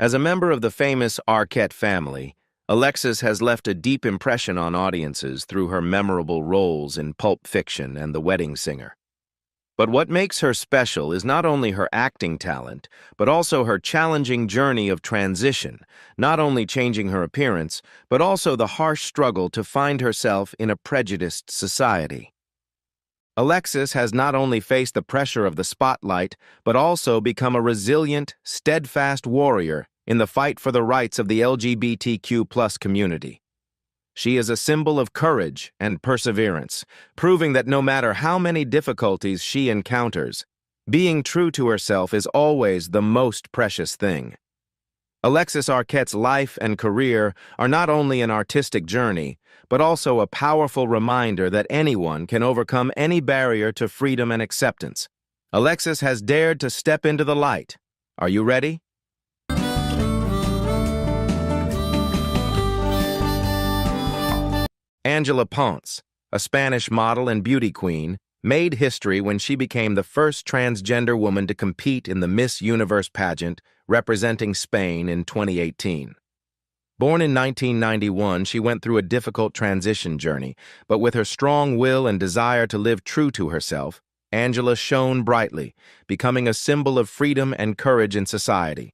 As a member of the famous Arquette family, Alexis has left a deep impression on audiences through her memorable roles in Pulp Fiction and The Wedding Singer. But what makes her special is not only her acting talent, but also her challenging journey of transition, not only changing her appearance, but also the harsh struggle to find herself in a prejudiced society. Alexis has not only faced the pressure of the spotlight, but also become a resilient, steadfast warrior in the fight for the rights of the LGBTQ+ community. She is a symbol of courage and perseverance, proving that no matter how many difficulties she encounters, being true to herself is always the most precious thing. Alexis Arquette's life and career are not only an artistic journey, but also a powerful reminder that anyone can overcome any barrier to freedom and acceptance. Alexis has dared to step into the light. Are you ready? Angela Ponce, a Spanish model and beauty queen, made history when she became the first transgender woman to compete in the Miss Universe pageant representing Spain in 2018. Born in 1991, she went through a difficult transition journey, but with her strong will and desire to live true to herself, Angela shone brightly, becoming a symbol of freedom and courage in society.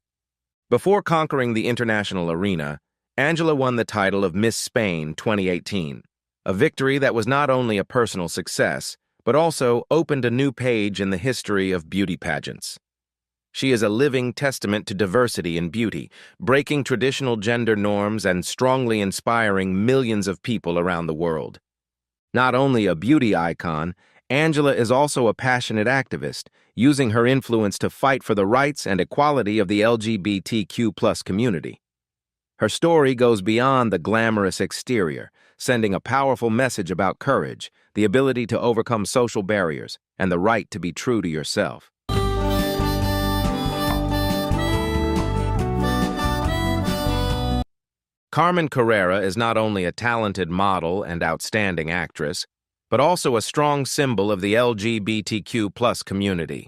Before conquering the international arena, Angela won the title of Miss Spain 2018, a victory that was not only a personal success, but also opened a new page in the history of beauty pageants. She is a living testament to diversity in beauty, breaking traditional gender norms and strongly inspiring millions of people around the world. Not only a beauty icon, Angela is also a passionate activist, using her influence to fight for the rights and equality of the LGBTQ+ community. Her story goes beyond the glamorous exterior, sending a powerful message about courage, the ability to overcome social barriers, and the right to be true to yourself. Carmen Carrera is not only a talented model and outstanding actress, but also a strong symbol of the LGBTQ+ community.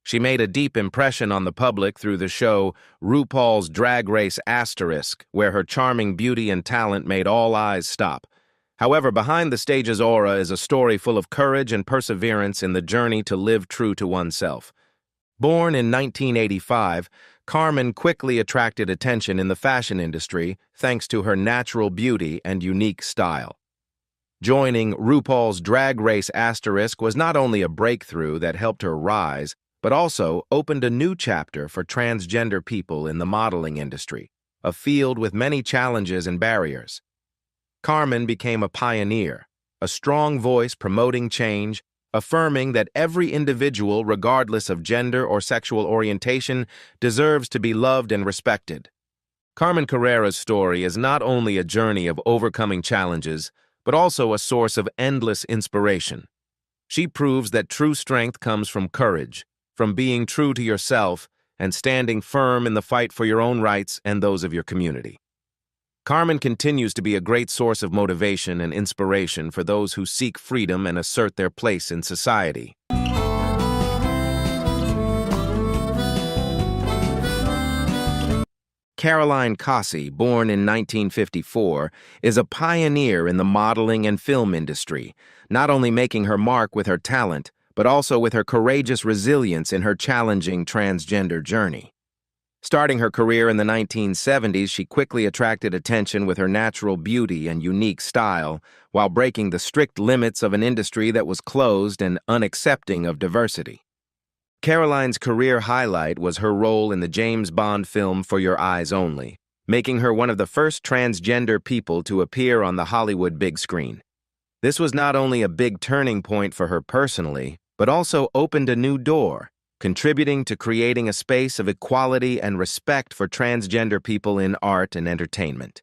She made a deep impression on the public through the show RuPaul's Drag Race Asterisk, where her charming beauty and talent made all eyes stop. However, behind the stage's aura is a story full of courage and perseverance in the journey to live true to oneself. Born in 1985, Carmen quickly attracted attention in the fashion industry thanks to her natural beauty and unique style. Joining RuPaul's Drag Race Asterisk was not only a breakthrough that helped her rise, but also opened a new chapter for transgender people in the modeling industry, a field with many challenges and barriers. Carmen became a pioneer, a strong voice promoting change, affirming that every individual, regardless of gender or sexual orientation, deserves to be loved and respected. Carmen Carrera's story is not only a journey of overcoming challenges, but also a source of endless inspiration. She proves that true strength comes from courage, from being true to yourself, and standing firm in the fight for your own rights and those of your community. Carmen continues to be a great source of motivation and inspiration for those who seek freedom and assert their place in society. Caroline Cossey, born in 1954, is a pioneer in the modeling and film industry, not only making her mark with her talent, but also with her courageous resilience in her challenging transgender journey. Starting her career in the 1970s, she quickly attracted attention with her natural beauty and unique style, while breaking the strict limits of an industry that was closed and unaccepting of diversity. Caroline's career highlight was her role in the James Bond film For Your Eyes Only, making her one of the first transgender people to appear on the Hollywood big screen. This was not only a big turning point for her personally, but also opened a new door, contributing to creating a space of equality and respect for transgender people in art and entertainment.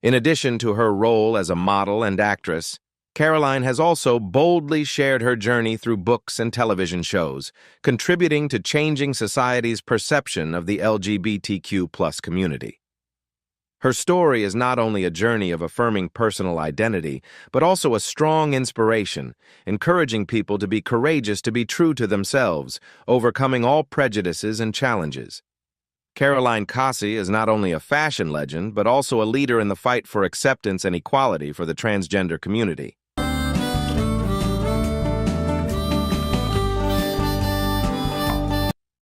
In addition to her role as a model and actress, Caroline has also boldly shared her journey through books and television shows, contributing to changing society's perception of the LGBTQ+ community. Her story is not only a journey of affirming personal identity, but also a strong inspiration, encouraging people to be courageous to be true to themselves, overcoming all prejudices and challenges. Caroline Cossey is not only a fashion legend, but also a leader in the fight for acceptance and equality for the transgender community.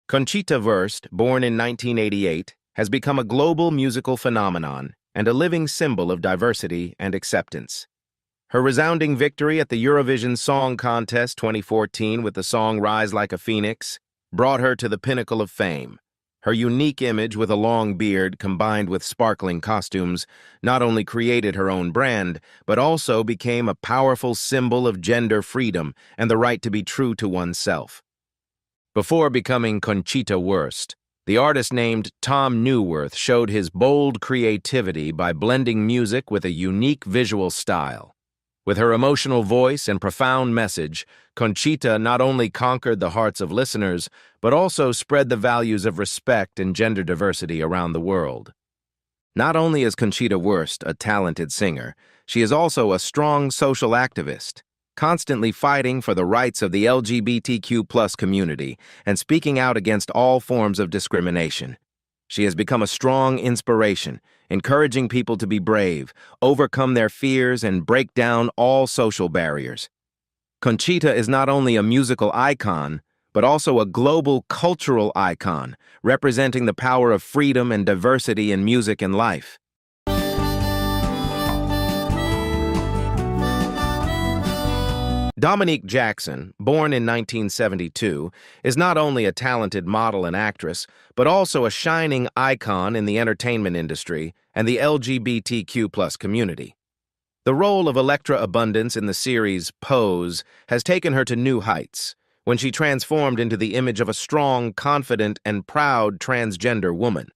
Conchita Wurst, born in 1988, has become a global musical phenomenon and a living symbol of diversity and acceptance. Her resounding victory at the Eurovision Song Contest 2014 with the song Rise Like a Phoenix brought her to the pinnacle of fame. Her unique image with a long beard combined with sparkling costumes not only created her own brand, but also became a powerful symbol of gender freedom and the right to be true to oneself. Before becoming Conchita Wurst, the artist named Tom Newworth showed his bold creativity by blending music with a unique visual style. With her emotional voice and profound message, Conchita not only conquered the hearts of listeners, but also spread the values of respect and gender diversity around the world. Not only is Conchita Wurst a talented singer, she is also a strong social activist, constantly fighting for the rights of the LGBTQ+ community and speaking out against all forms of discrimination. She has become a strong inspiration, encouraging people to be brave, overcome their fears, and break down all social barriers. Conchita is not only a musical icon, but also a global cultural icon, representing the power of freedom and diversity in music and life. Dominique Jackson, born in 1972, is not only a talented model and actress, but also a shining icon in the entertainment industry and the LGBTQ+ community. The role of Electra Abundance in the series Pose has taken her to new heights, when she transformed into the image of a strong, confident, and proud transgender woman.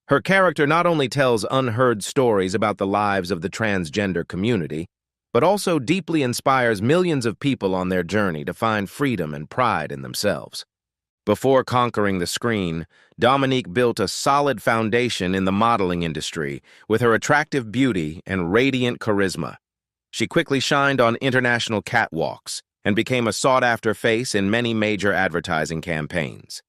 Her character not only tells unheard stories about the lives of the transgender community, but also deeply inspires millions of people on their journey to find freedom and pride in themselves. Before conquering the screen, Dominique built a solid foundation in the modeling industry with her attractive beauty and radiant charisma. She quickly shined on international catwalks and became a sought-after face in many major advertising campaigns.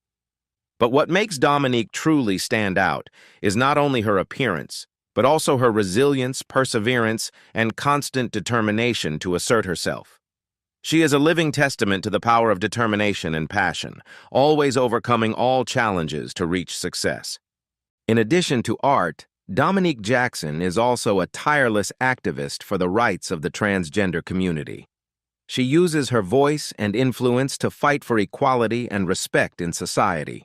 But what makes Dominique truly stand out is not only her appearance, but also her resilience, perseverance, and constant determination to assert herself. She is a living testament to the power of determination and passion, always overcoming all challenges to reach success. In addition to art, Dominique Jackson is also a tireless activist for the rights of the transgender community. She uses her voice and influence to fight for equality and respect in society.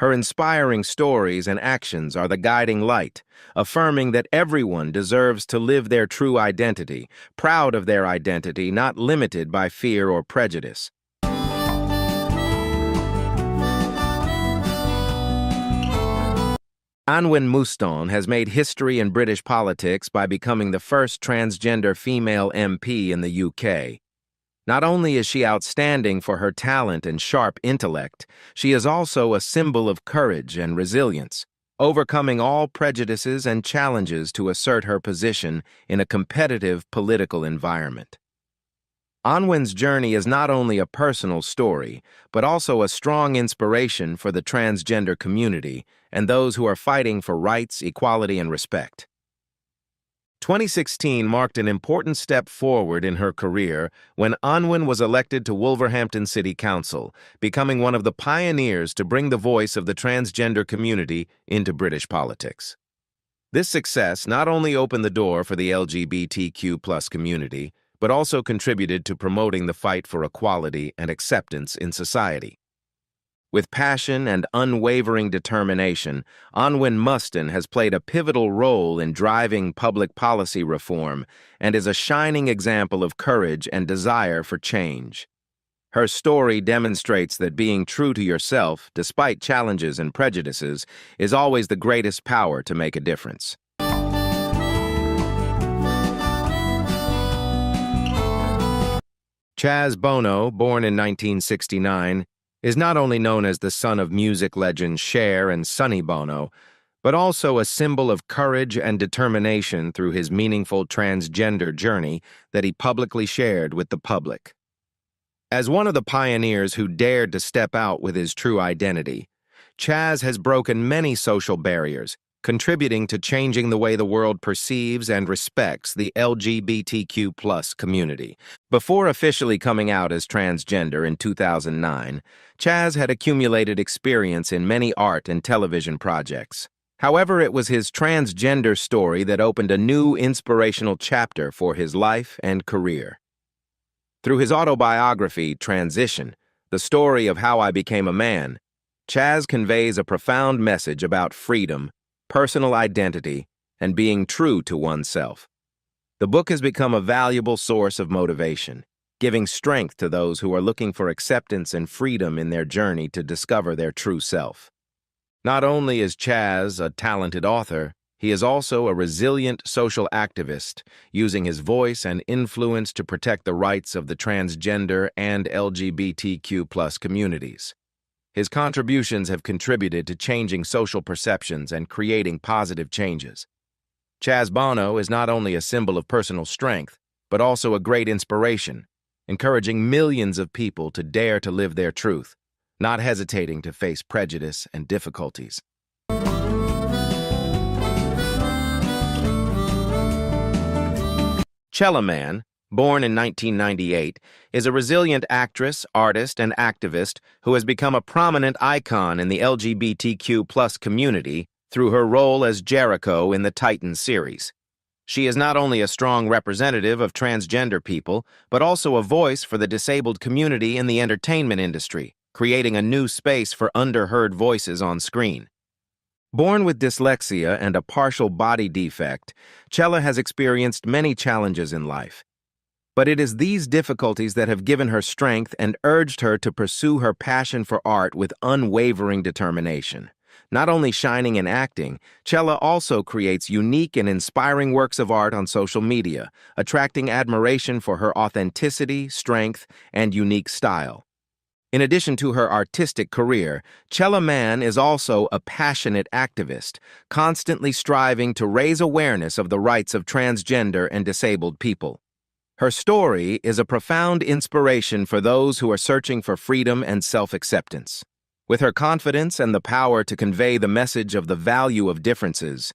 Her inspiring stories and actions are the guiding light, affirming that everyone deserves to live their true identity, proud of their identity, not limited by fear or prejudice. Anwen Mouston has made history in British politics by becoming the first transgender female MP in the UK. Not only is she outstanding for her talent and sharp intellect, she is also a symbol of courage and resilience, overcoming all prejudices and challenges to assert her position in a competitive political environment. Anwen's journey is not only a personal story, but also a strong inspiration for the transgender community and those who are fighting for rights, equality, and respect. 2016 marked an important step forward in her career when Anwen was elected to Wolverhampton City Council, becoming one of the pioneers to bring the voice of the transgender community into British politics. This success not only opened the door for the LGBTQ+ community, but also contributed to promoting the fight for equality and acceptance in society. With passion and unwavering determination, Anwen Muston has played a pivotal role in driving public policy reform and is a shining example of courage and desire for change. Her story demonstrates that being true to yourself, despite challenges and prejudices, is always the greatest power to make a difference. Chaz Bono, born in 1969, is not only known as the son of music legends Cher and Sonny Bono, but also a symbol of courage and determination through his meaningful transgender journey that he publicly shared with the public. As one of the pioneers who dared to step out with his true identity, Chaz has broken many social barriers, contributing to changing the way the world perceives and respects the LGBTQ+ community. Before officially coming out as transgender in 2009, Chaz had accumulated experience in many art and television projects. However, it was his transgender story that opened a new inspirational chapter for his life and career. Through his autobiography, Transition, the story of how I became a man, Chaz conveys a profound message about freedom, personal identity, and being true to oneself. The book has become a valuable source of motivation, giving strength to those who are looking for acceptance and freedom in their journey to discover their true self. Not only is Chaz a talented author, he is also a resilient social activist, using his voice and influence to protect the rights of the transgender and LGBTQ+ communities. His contributions have contributed to changing social perceptions and creating positive changes. Chaz Bono is not only a symbol of personal strength, but also a great inspiration, encouraging millions of people to dare to live their truth, not hesitating to face prejudice and difficulties. Chella Man, born in 1998, is a resilient actress, artist, and activist who has become a prominent icon in the LGBTQ+ community through her role as Jericho in the Titan series. She is not only a strong representative of transgender people, but also a voice for the disabled community in the entertainment industry, creating a new space for underheard voices on screen. Born with dyslexia and a partial body defect, Chella has experienced many challenges in life. But it is these difficulties that have given her strength and urged her to pursue her passion for art with unwavering determination. Not only shining in acting, Chella also creates unique and inspiring works of art on social media, attracting admiration for her authenticity, strength, and unique style. In addition to her artistic career, Chella Man is also a passionate activist, constantly striving to raise awareness of the rights of transgender and disabled people. Her story is a profound inspiration for those who are searching for freedom and self-acceptance. With her confidence and the power to convey the message of the value of differences,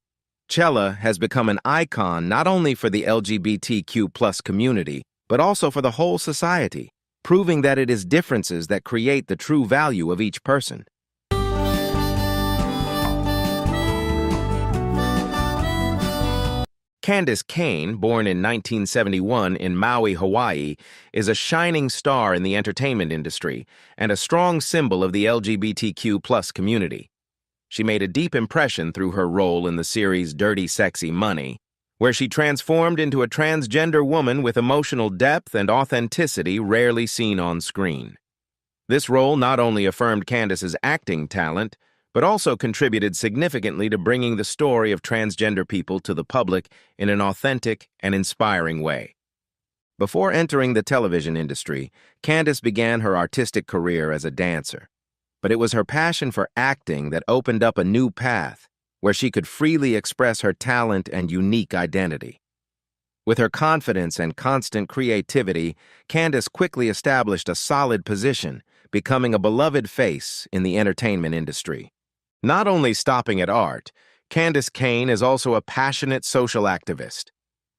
Chella has become an icon not only for the LGBTQ+ community, but also for the whole society, proving that it is differences that create the true value of each person. Candace Kane, born in 1971 in Maui, Hawaii, is a shining star in the entertainment industry and a strong symbol of the LGBTQ+ community. She made a deep impression through her role in the series Dirty Sexy Money, where she transformed into a transgender woman with emotional depth and authenticity rarely seen on screen. This role not only affirmed Candace's acting talent, but also contributed significantly to bringing the story of transgender people to the public in an authentic and inspiring way. Before entering the television industry, Candace began her artistic career as a dancer, but it was her passion for acting that opened up a new path, where she could freely express her talent and unique identity. With her confidence and constant creativity, Candace quickly established a solid position, becoming a beloved face in the entertainment industry. Not only stopping at art, Candace Kane is also a passionate social activist.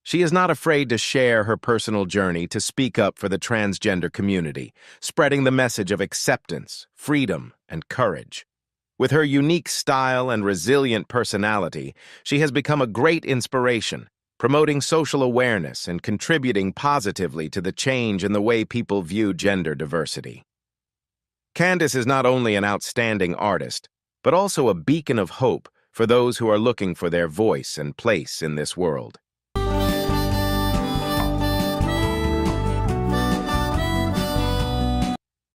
She is not afraid to share her personal journey to speak up for the transgender community, spreading the message of acceptance, freedom, and courage. With her unique style and resilient personality, she has become a great inspiration, promoting social awareness and contributing positively to the change in the way people view gender diversity. Candace is not only an outstanding artist, but also a beacon of hope for those who are looking for their voice and place in this world.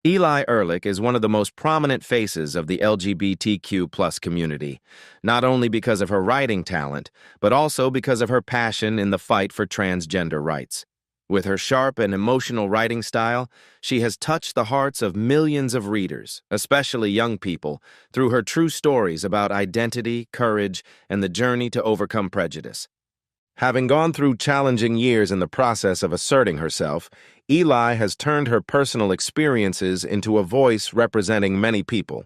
Eli Ehrlich is one of the most prominent faces of the LGBTQ+ community, not only because of her writing talent, but also because of her passion in the fight for transgender rights. With her sharp and emotional writing style, she has touched the hearts of millions of readers, especially young people, through her true stories about identity, courage, and the journey to overcome prejudice. Having gone through challenging years in the process of asserting herself, Eli has turned her personal experiences into a voice representing many people.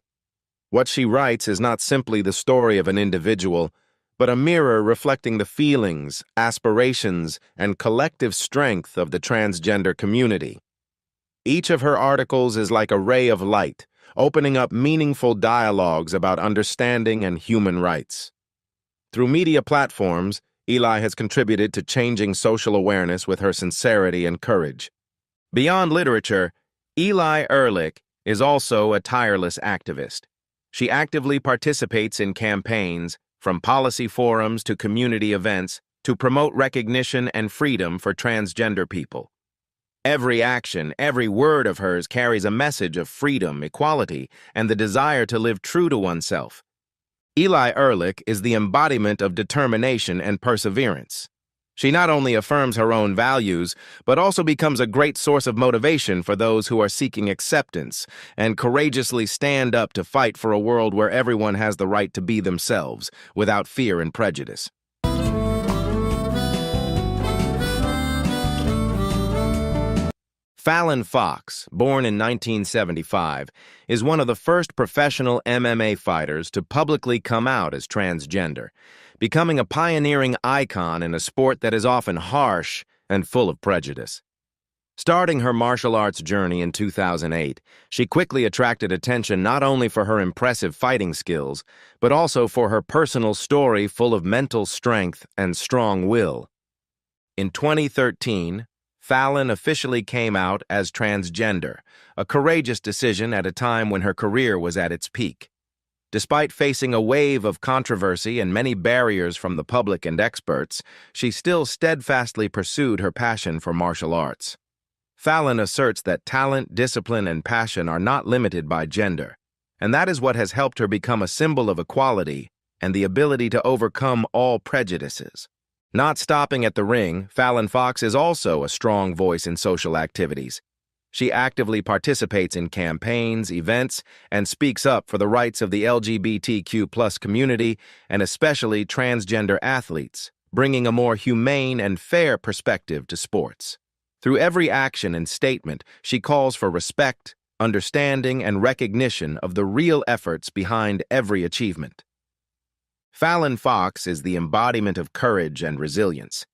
What she writes is not simply the story of an individual, but a mirror reflecting the feelings, aspirations, and collective strength of the transgender community. Each of her articles is like a ray of light, opening up meaningful dialogues about understanding and human rights. Through media platforms, Eli has contributed to changing social awareness with her sincerity and courage. Beyond literature, Eli Ehrlich is also a tireless activist. She actively participates in campaigns, from policy forums to community events, to promote recognition and freedom for transgender people. Every action, every word of hers carries a message of freedom, equality, and the desire to live true to oneself. Eli Ehrlich is the embodiment of determination and perseverance. She not only affirms her own values, but also becomes a great source of motivation for those who are seeking acceptance and courageously stand up to fight for a world where everyone has the right to be themselves, without fear and prejudice. Fallon Fox, born in 1975, is one of the first professional MMA fighters to publicly come out as transgender, becoming a pioneering icon in a sport that is often harsh and full of prejudice. Starting her martial arts journey in 2008, she quickly attracted attention not only for her impressive fighting skills, but also for her personal story full of mental strength and strong will. In 2013, Fallon officially came out as transgender, a courageous decision at a time when her career was at its peak. Despite facing a wave of controversy and many barriers from the public and experts, she still steadfastly pursued her passion for martial arts. Fallon asserts that talent, discipline, and passion are not limited by gender, and that is what has helped her become a symbol of equality and the ability to overcome all prejudices. Not stopping at the ring, Fallon Fox is also a strong voice in social activities. She actively participates in campaigns, events, and speaks up for the rights of the LGBTQ+ community and especially transgender athletes, bringing a more humane and fair perspective to sports. Through every action and statement, she calls for respect, understanding, and recognition of the real efforts behind every achievement. Fallon Fox is the embodiment of courage and resilience.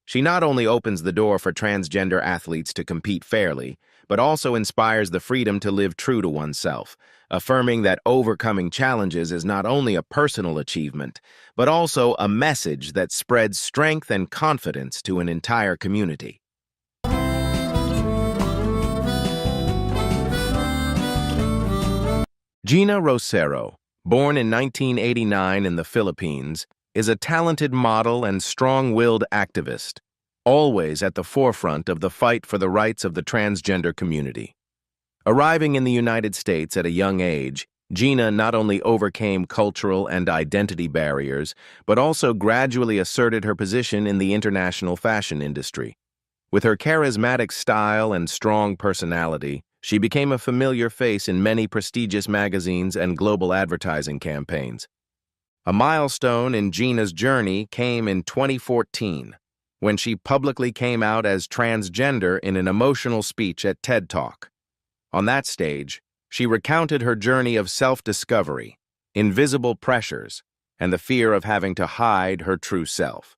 She not only opens the door for transgender athletes to compete fairly, but also inspires the freedom to live true to oneself, affirming that overcoming challenges is not only a personal achievement, but also a message that spreads strength and confidence to an entire community. Gina Rosero, born in 1989 in the Philippines, is a talented model and strong-willed activist, always at the forefront of the fight for the rights of the transgender community. Arriving in the United States at a young age, Gina not only overcame cultural and identity barriers, but also gradually asserted her position in the international fashion industry. With her charismatic style and strong personality, she became a familiar face in many prestigious magazines and global advertising campaigns. A milestone in Gina's journey came in 2014, when she publicly came out as transgender in an emotional speech at TED Talk. On that stage, she recounted her journey of self-discovery, invisible pressures, and the fear of having to hide her true self.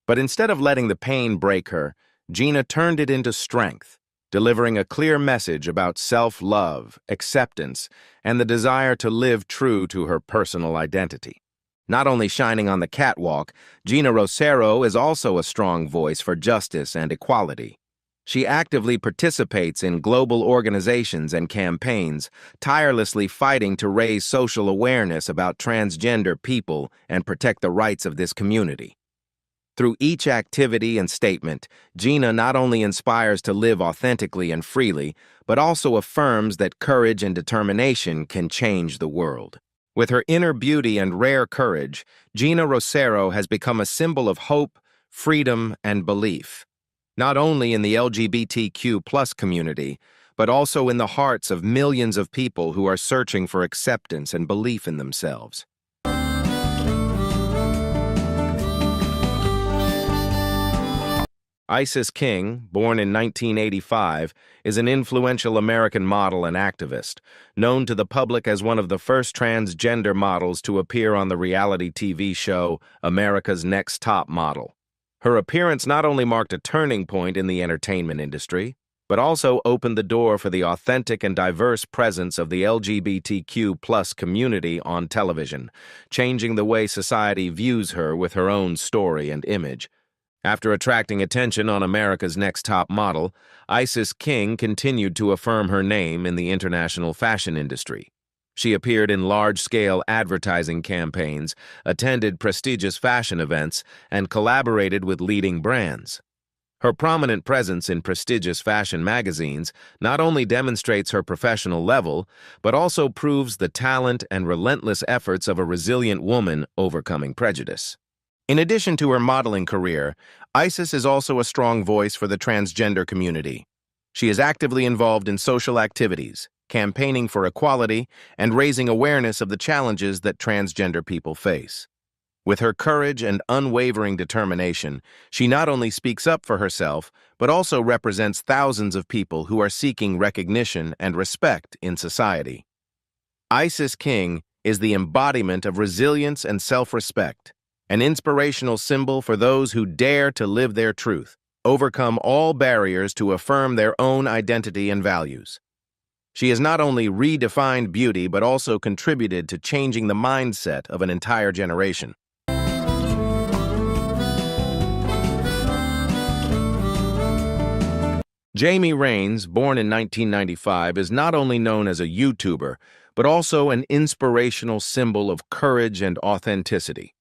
But instead of letting the pain break her, Gina turned it into strength, delivering a clear message about self-love, acceptance, and the desire to live true to her personal identity. Not only shining on the catwalk, Gina Rosero is also a strong voice for justice and equality. She actively participates in global organizations and campaigns, tirelessly fighting to raise social awareness about transgender people and protect the rights of this community. Through each activity and statement, Gina not only inspires to live authentically and freely, but also affirms that courage and determination can change the world. With her inner beauty and rare courage, Gina Rosero has become a symbol of hope, freedom, and belief, not only in the LGBTQ+ community, but also in the hearts of millions of people who are searching for acceptance and belief in themselves. Isis King, born in 1985, is an influential American model and activist, known to the public as one of the first transgender models to appear on the reality TV show America's Next Top Model. Her appearance not only marked a turning point in the entertainment industry, but also opened the door for the authentic and diverse presence of the LGBTQ+ community on television, changing the way society views her with her own story and image. After attracting attention on America's Next Top Model, Isis King continued to affirm her name in the international fashion industry. She appeared in large-scale advertising campaigns, attended prestigious fashion events, and collaborated with leading brands. Her prominent presence in prestigious fashion magazines not only demonstrates her professional level, but also proves the talent and relentless efforts of a resilient woman overcoming prejudice. In addition to her modeling career, Isis is also a strong voice for the transgender community. She is actively involved in social activities, campaigning for equality, and raising awareness of the challenges that transgender people face. With her courage and unwavering determination, she not only speaks up for herself, but also represents thousands of people who are seeking recognition and respect in society. Isis King is the embodiment of resilience and self-respect, an inspirational symbol for those who dare to live their truth, overcome all barriers to affirm their own identity and values. She has not only redefined beauty, but also contributed to changing the mindset of an entire generation. Jamie Raines, born in 1995, is not only known as a YouTuber, but also an inspirational symbol of courage and authenticity.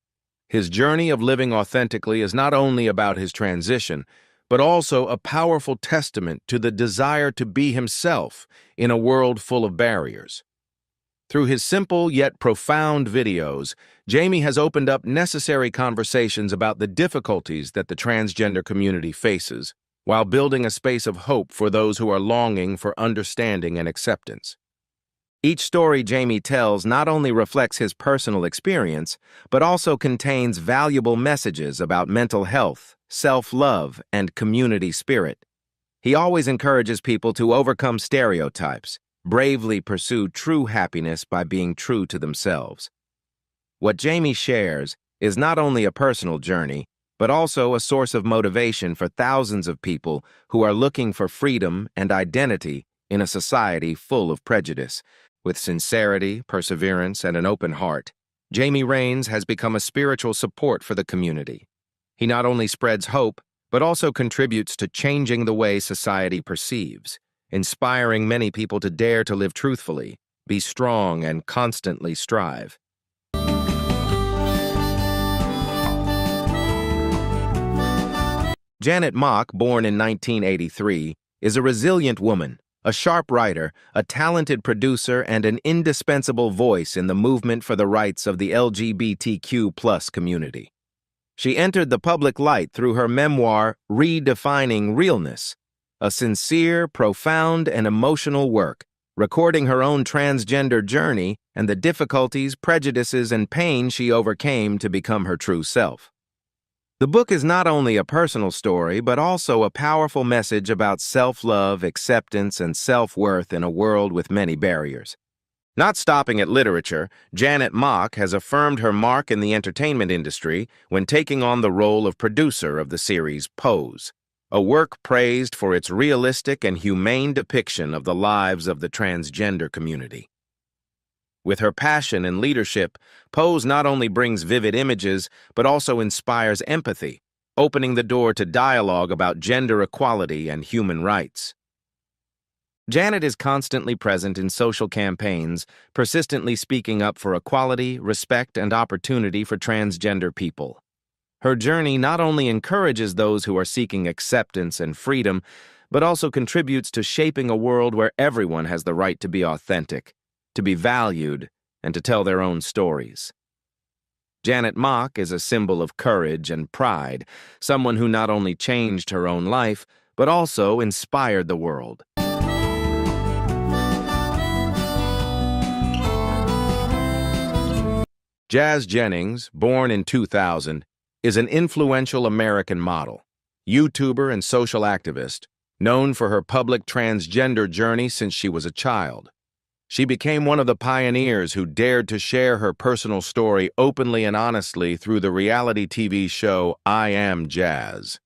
His journey of living authentically is not only about his transition, but also a powerful testament to the desire to be himself in a world full of barriers. Through his simple yet profound videos, Jamie has opened up necessary conversations about the difficulties that the transgender community faces, while building a space of hope for those who are longing for understanding and acceptance. Each story Jamie tells not only reflects his personal experience, but also contains valuable messages about mental health, self-love, and community spirit. He always encourages people to overcome stereotypes, bravely pursue true happiness by being true to themselves. What Jamie shares is not only a personal journey, but also a source of motivation for thousands of people who are looking for freedom and identity in a society full of prejudice. With sincerity, perseverance, and an open heart, Jamie Raines has become a spiritual support for the community. He not only spreads hope, but also contributes to changing the way society perceives, inspiring many people to dare to live truthfully, be strong, and constantly strive. Janet Mock, born in 1983, is a resilient woman, a sharp writer, a talented producer, and an indispensable voice in the movement for the rights of the LGBTQ+ community. She entered the public light through her memoir, Redefining Realness, a sincere, profound, and emotional work, recording her own transgender journey and the difficulties, prejudices, and pain she overcame to become her true self. The book is not only a personal story, but also a powerful message about self-love, acceptance, and self-worth in a world with many barriers. Not stopping at literature, Janet Mock has affirmed her mark in the entertainment industry when taking on the role of producer of the series Pose, a work praised for its realistic and humane depiction of the lives of the transgender community. With her passion and leadership, Pose not only brings vivid images, but also inspires empathy, opening the door to dialogue about gender equality and human rights. Janet is constantly present in social campaigns, persistently speaking up for equality, respect, and opportunity for transgender people. Her journey not only encourages those who are seeking acceptance and freedom, but also contributes to shaping a world where everyone has the right to be authentic, to be valued, and to tell their own stories. Janet Mock is a symbol of courage and pride, someone who not only changed her own life, but also inspired the world. Jazz Jennings, born in 2000, is an influential American model, YouTuber, and social activist, known for her public transgender journey since she was a child. She became one of the pioneers who dared to share her personal story openly and honestly through the reality TV show I Am Jazz.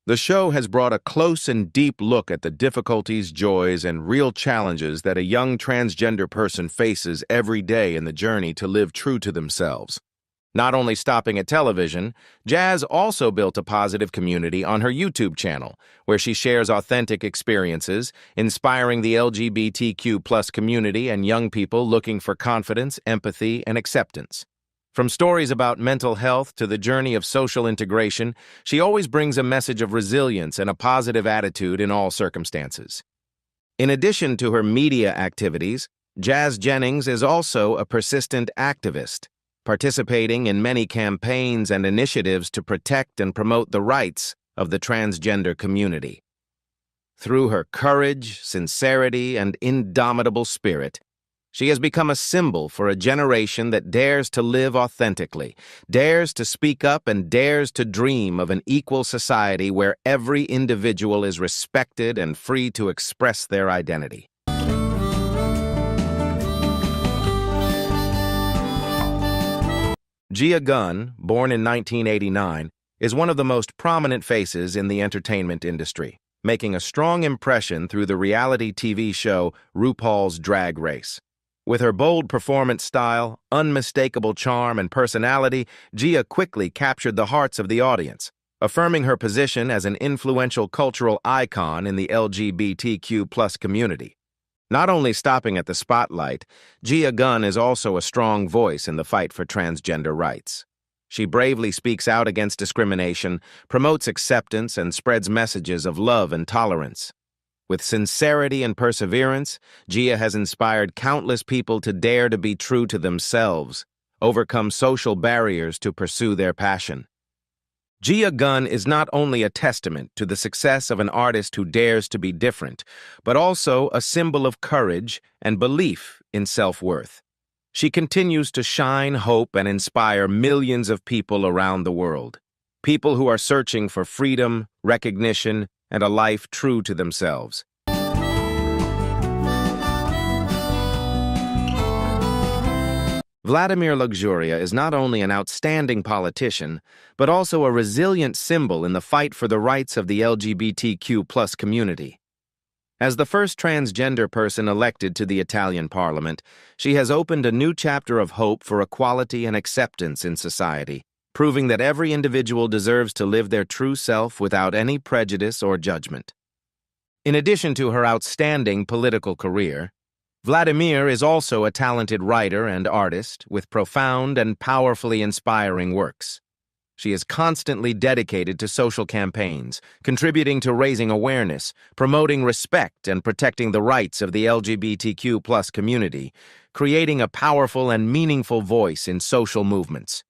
The show has brought a close and deep look at the difficulties, joys, and real challenges that a young transgender person faces every day in the journey to live true to themselves. Not only stopping at television, Jazz also built a positive community on her YouTube channel, where she shares authentic experiences, inspiring the LGBTQ+ community and young people looking for confidence, empathy, and acceptance. From stories about mental health to the journey of social integration, she always brings a message of resilience and a positive attitude in all circumstances. In addition to her media activities, Jazz Jennings is also a persistent activist, participating in many campaigns and initiatives to protect and promote the rights of the transgender community. Through her courage, sincerity, and indomitable spirit, she has become a symbol for a generation that dares to live authentically, dares to speak up, and dares to dream of an equal society where every individual is respected and free to express their identity. Gia Gunn, born in 1989, is one of the most prominent faces in the entertainment industry, making a strong impression through the reality TV show RuPaul's Drag Race. With her bold performance style, unmistakable charm, and personality, Gia quickly captured the hearts of the audience, affirming her position as an influential cultural icon in the LGBTQ+ community. Not only stopping at the spotlight, Gia Gunn is also a strong voice in the fight for transgender rights. She bravely speaks out against discrimination, promotes acceptance, and spreads messages of love and tolerance. With sincerity and perseverance, Gia has inspired countless people to dare to be true to themselves, overcome social barriers to pursue their passion. Gia Gunn is not only a testament to the success of an artist who dares to be different, but also a symbol of courage and belief in self-worth. She continues to shine hope and inspire millions of people around the world, people who are searching for freedom, recognition, and a life true to themselves. Vladimir Luxuria is not only an outstanding politician, but also a resilient symbol in the fight for the rights of the LGBTQ+ community. As the first transgender person elected to the Italian parliament, she has opened a new chapter of hope for equality and acceptance in society, proving that every individual deserves to live their true self without any prejudice or judgment. In addition to her outstanding political career, Vladimir is also a talented writer and artist with profound and powerfully inspiring works. She is constantly dedicated to social campaigns, contributing to raising awareness, promoting respect, and protecting the rights of the LGBTQ+ community, creating a powerful and meaningful voice in social movements.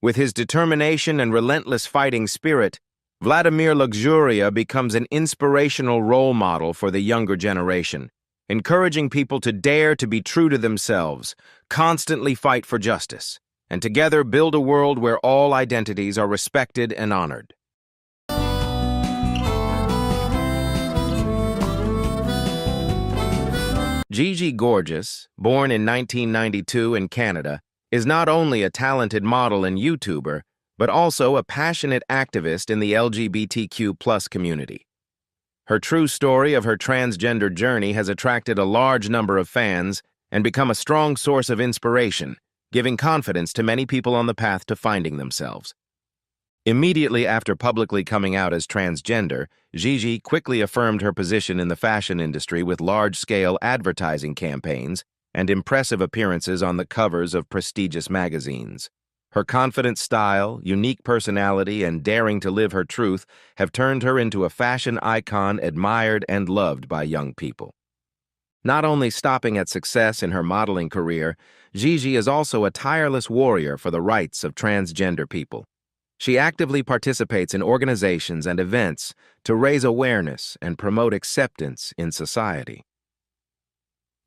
With his determination and relentless fighting spirit, Vladimir Luxuria becomes an inspirational role model for the younger generation, encouraging people to dare to be true to themselves, constantly fight for justice, and together build a world where all identities are respected and honored. Gigi Gorgeous, born in 1992 in Canada, is not only a talented model and YouTuber, but also a passionate activist in the LGBTQ+ community. Her true story of her transgender journey has attracted a large number of fans and become a strong source of inspiration, giving confidence to many people on the path to finding themselves. Immediately after publicly coming out as transgender, Gigi quickly affirmed her position in the fashion industry with large-scale advertising campaigns and impressive appearances on the covers of prestigious magazines. Her confident style, unique personality, and daring to live her truth have turned her into a fashion icon admired and loved by young people. Not only stopping at success in her modeling career, Gigi is also a tireless warrior for the rights of transgender people. She actively participates in organizations and events to raise awareness and promote acceptance in society.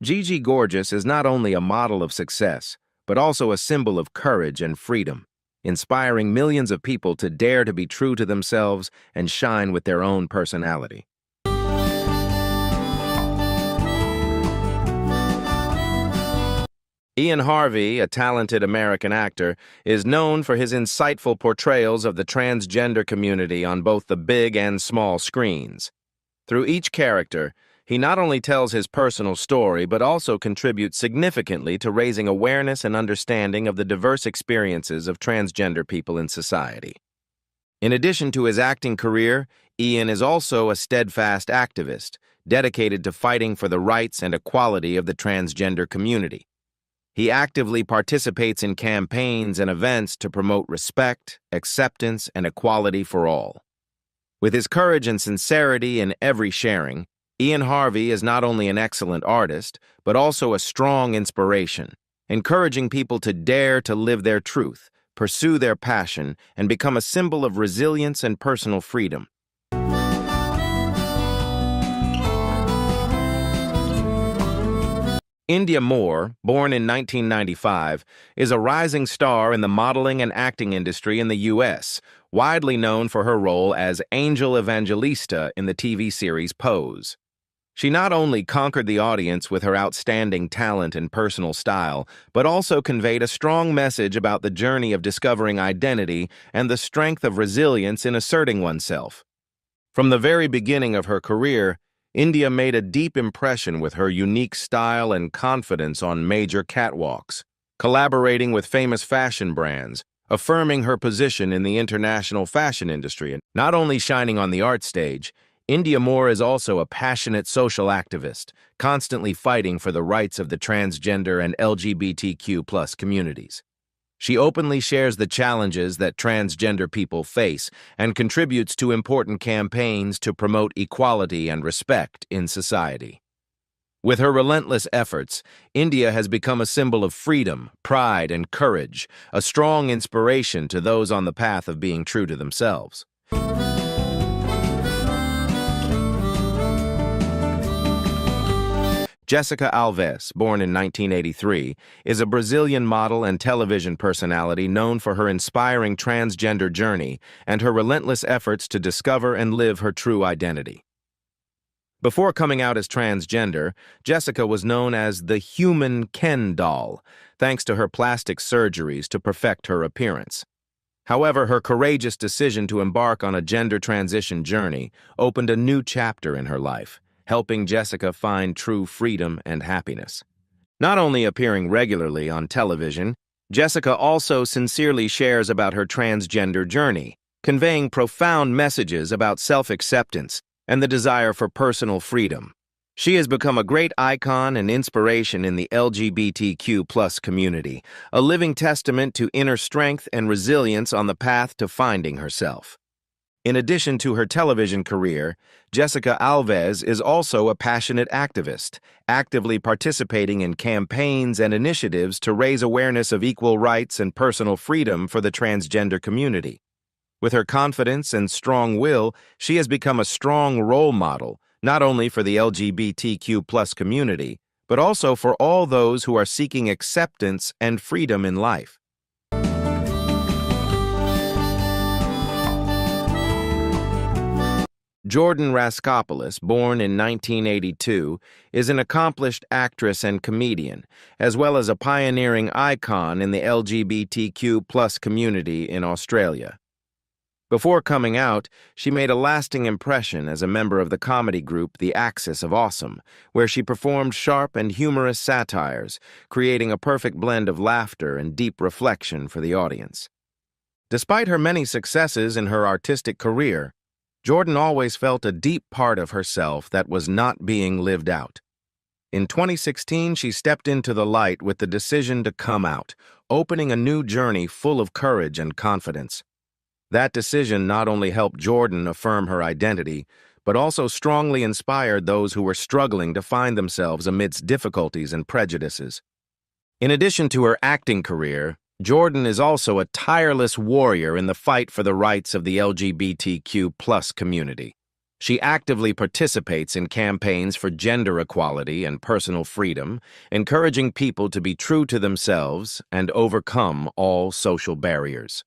Gigi Gorgeous is not only a model of success, but also a symbol of courage and freedom, inspiring millions of people to dare to be true to themselves and shine with their own personality. Ian Harvey, a talented American actor, is known for his insightful portrayals of the transgender community on both the big and small screens. Through each character, he not only tells his personal story, but also contributes significantly to raising awareness and understanding of the diverse experiences of transgender people in society. In addition to his acting career, Ian is also a steadfast activist, dedicated to fighting for the rights and equality of the transgender community. He actively participates in campaigns and events to promote respect, acceptance, and equality for all. With his courage and sincerity in every sharing, Ian Harvey is not only an excellent artist, but also a strong inspiration, encouraging people to dare to live their truth, pursue their passion, and become a symbol of resilience and personal freedom. Indya Moore, born in 1995, is a rising star in the modeling and acting industry in the U.S., widely known for her role as Angel Evangelista in the TV series Pose. She not only conquered the audience with her outstanding talent and personal style, but also conveyed a strong message about the journey of discovering identity and the strength of resilience in asserting oneself. From the very beginning of her career, Indya made a deep impression with her unique style and confidence on major catwalks, collaborating with famous fashion brands, affirming her position in the international fashion industry, and not only shining on the art stage. Indya Moore is also a passionate social activist, constantly fighting for the rights of the transgender and LGBTQ+ communities. She openly shares the challenges that transgender people face and contributes to important campaigns to promote equality and respect in society. With her relentless efforts, Indya has become a symbol of freedom, pride, and courage, a strong inspiration to those on the path of being true to themselves. Jessica Alves, born in 1983, is a Brazilian model and television personality known for her inspiring transgender journey and her relentless efforts to discover and live her true identity. Before coming out as transgender, Jessica was known as the human Ken doll, thanks to her plastic surgeries to perfect her appearance. However, her courageous decision to embark on a gender transition journey opened a new chapter in her life, helping Jessica find true freedom and happiness. Not only appearing regularly on television, Jessica also sincerely shares about her transgender journey, conveying profound messages about self-acceptance and the desire for personal freedom. She has become a great icon and inspiration in the LGBTQ+ community, a living testament to inner strength and resilience on the path to finding herself. In addition to her television career, Jessica Alves is also a passionate activist, actively participating in campaigns and initiatives to raise awareness of equal rights and personal freedom for the transgender community. With her confidence and strong will, she has become a strong role model, not only for the LGBTQ+ community, but also for all those who are seeking acceptance and freedom in life. Jordan Raskopoulos, born in 1982, is an accomplished actress and comedian, as well as a pioneering icon in the LGBTQ+ community in Australia. Before coming out, she made a lasting impression as a member of the comedy group The Axis of Awesome, where she performed sharp and humorous satires, creating a perfect blend of laughter and deep reflection for the audience. Despite her many successes in her artistic career, Jordan always felt a deep part of herself that was not being lived out. In 2016, she stepped into the light with the decision to come out, opening a new journey full of courage and confidence. That decision not only helped Jordan affirm her identity, but also strongly inspired those who were struggling to find themselves amidst difficulties and prejudices. In addition to her acting career, Jordan is also a tireless warrior in the fight for the rights of the LGBTQ+ community. She actively participates in campaigns for gender equality and personal freedom, encouraging people to be true to themselves and overcome all social barriers.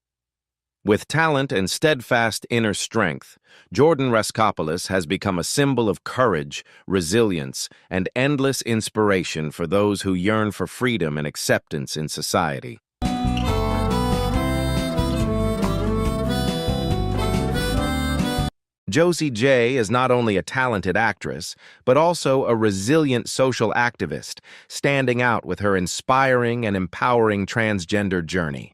With talent and steadfast inner strength, Jordan Raskopoulos has become a symbol of courage, resilience, and endless inspiration for those who yearn for freedom and acceptance in society. Josie J is not only a talented actress, but also a resilient social activist, standing out with her inspiring and empowering transgender journey.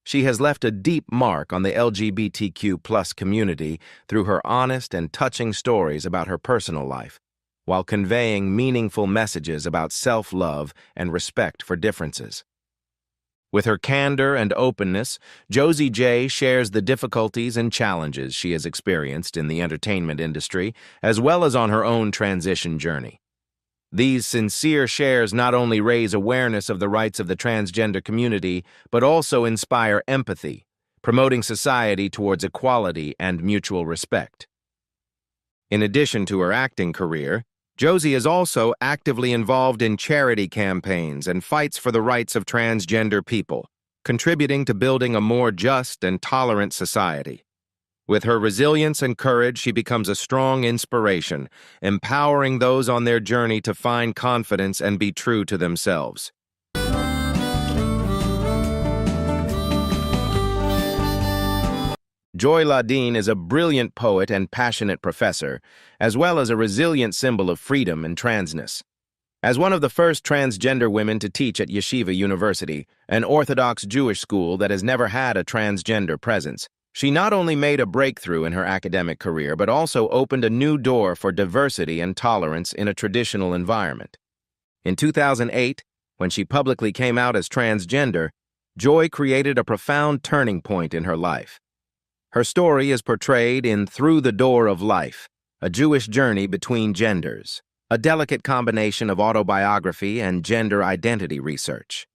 She has left a deep mark on the LGBTQ+ community through her honest and touching stories about her personal life, while conveying meaningful messages about self-love and respect for differences. With her candor and openness, Josie J shares the difficulties and challenges she has experienced in the entertainment industry, as well as on her own transition journey. These sincere shares not only raise awareness of the rights of the transgender community, but also inspire empathy, promoting society towards equality and mutual respect. In addition to her acting career, Josie is also actively involved in charity campaigns and fights for the rights of transgender people, contributing to building a more just and tolerant society. With her resilience and courage, she becomes a strong inspiration, empowering those on their journey to find confidence and be true to themselves. Joy Ladine is a brilliant poet and passionate professor, as well as a resilient symbol of freedom and transness. As one of the first transgender women to teach at Yeshiva University, an Orthodox Jewish school that has never had a transgender presence, she not only made a breakthrough in her academic career, but also opened a new door for diversity and tolerance in a traditional environment. In 2008, when she publicly came out as transgender, Joy created a profound turning point in her life. Her story is portrayed in Through the Door of Life, a Jewish journey between genders, a delicate combination of autobiography and gender identity research.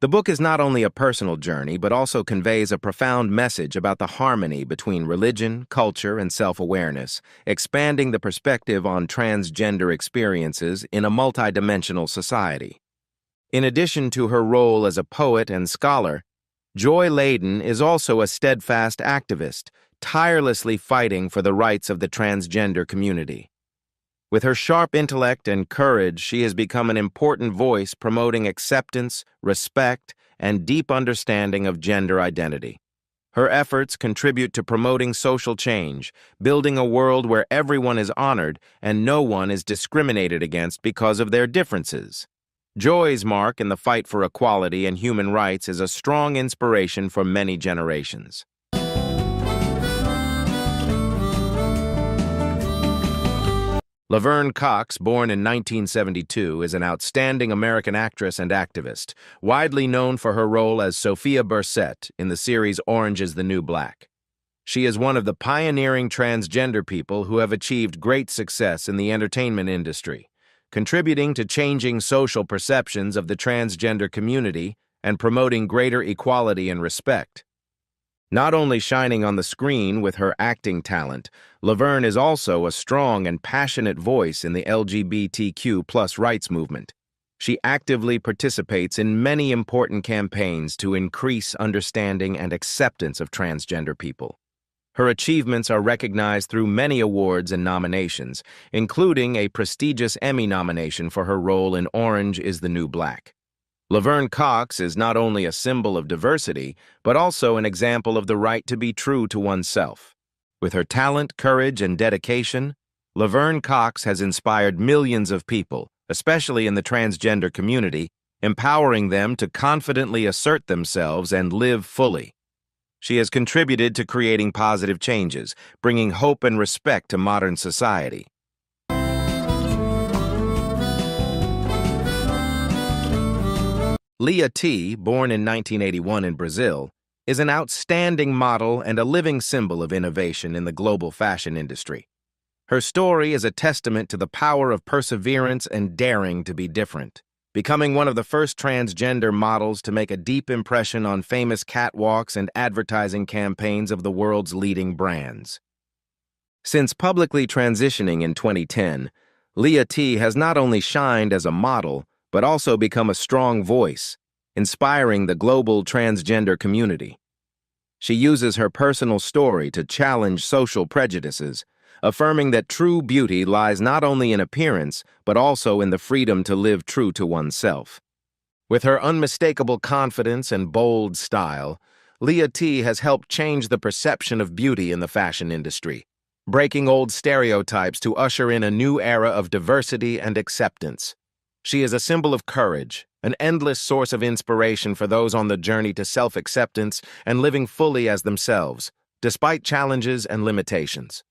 The book is not only a personal journey, but also conveys a profound message about the harmony between religion, culture, and self-awareness, expanding the perspective on transgender experiences in a multidimensional society. In addition to her role as a poet and scholar, Joy Ladine is also a steadfast activist, tirelessly fighting for the rights of the transgender community. With her sharp intellect and courage, she has become an important voice promoting acceptance, respect, and deep understanding of gender identity. Her efforts contribute to promoting social change, building a world where everyone is honored and no one is discriminated against because of their differences. Joy's mark in the fight for equality and human rights is a strong inspiration for many generations. Laverne Cox, born in 1972, is an outstanding American actress and activist, widely known for her role as Sophia Bursette in the series Orange is the New Black. She is one of the pioneering transgender people who have achieved great success in the entertainment industry, contributing to changing social perceptions of the transgender community and promoting greater equality and respect. Not only shining on the screen with her acting talent, Laverne is also a strong and passionate voice in the LGBTQ+ rights movement. She actively participates in many important campaigns to increase understanding and acceptance of transgender people. Her achievements are recognized through many awards and nominations, including a prestigious Emmy nomination for her role in Orange is the New Black. Laverne Cox is not only a symbol of diversity, but also an example of the right to be true to oneself. With her talent, courage, and dedication, Laverne Cox has inspired millions of people, especially in the transgender community, empowering them to confidently assert themselves and live fully. She has contributed to creating positive changes, bringing hope and respect to modern society. Leah T., born in 1981 in Brazil, is an outstanding model and a living symbol of innovation in the global fashion industry. Her story is a testament to the power of perseverance and daring to be different, becoming one of the first transgender models to make a deep impression on famous catwalks and advertising campaigns of the world's leading brands. Since publicly transitioning in 2010, Leah T. has not only shined as a model, but also become a strong voice, inspiring the global transgender community. She uses her personal story to challenge social prejudices, affirming that true beauty lies not only in appearance, but also in the freedom to live true to oneself. With her unmistakable confidence and bold style, Leah T. has helped change the perception of beauty in the fashion industry, breaking old stereotypes to usher in a new era of diversity and acceptance. She is a symbol of courage, an endless source of inspiration for those on the journey to self-acceptance and living fully as themselves, despite challenges and limitations.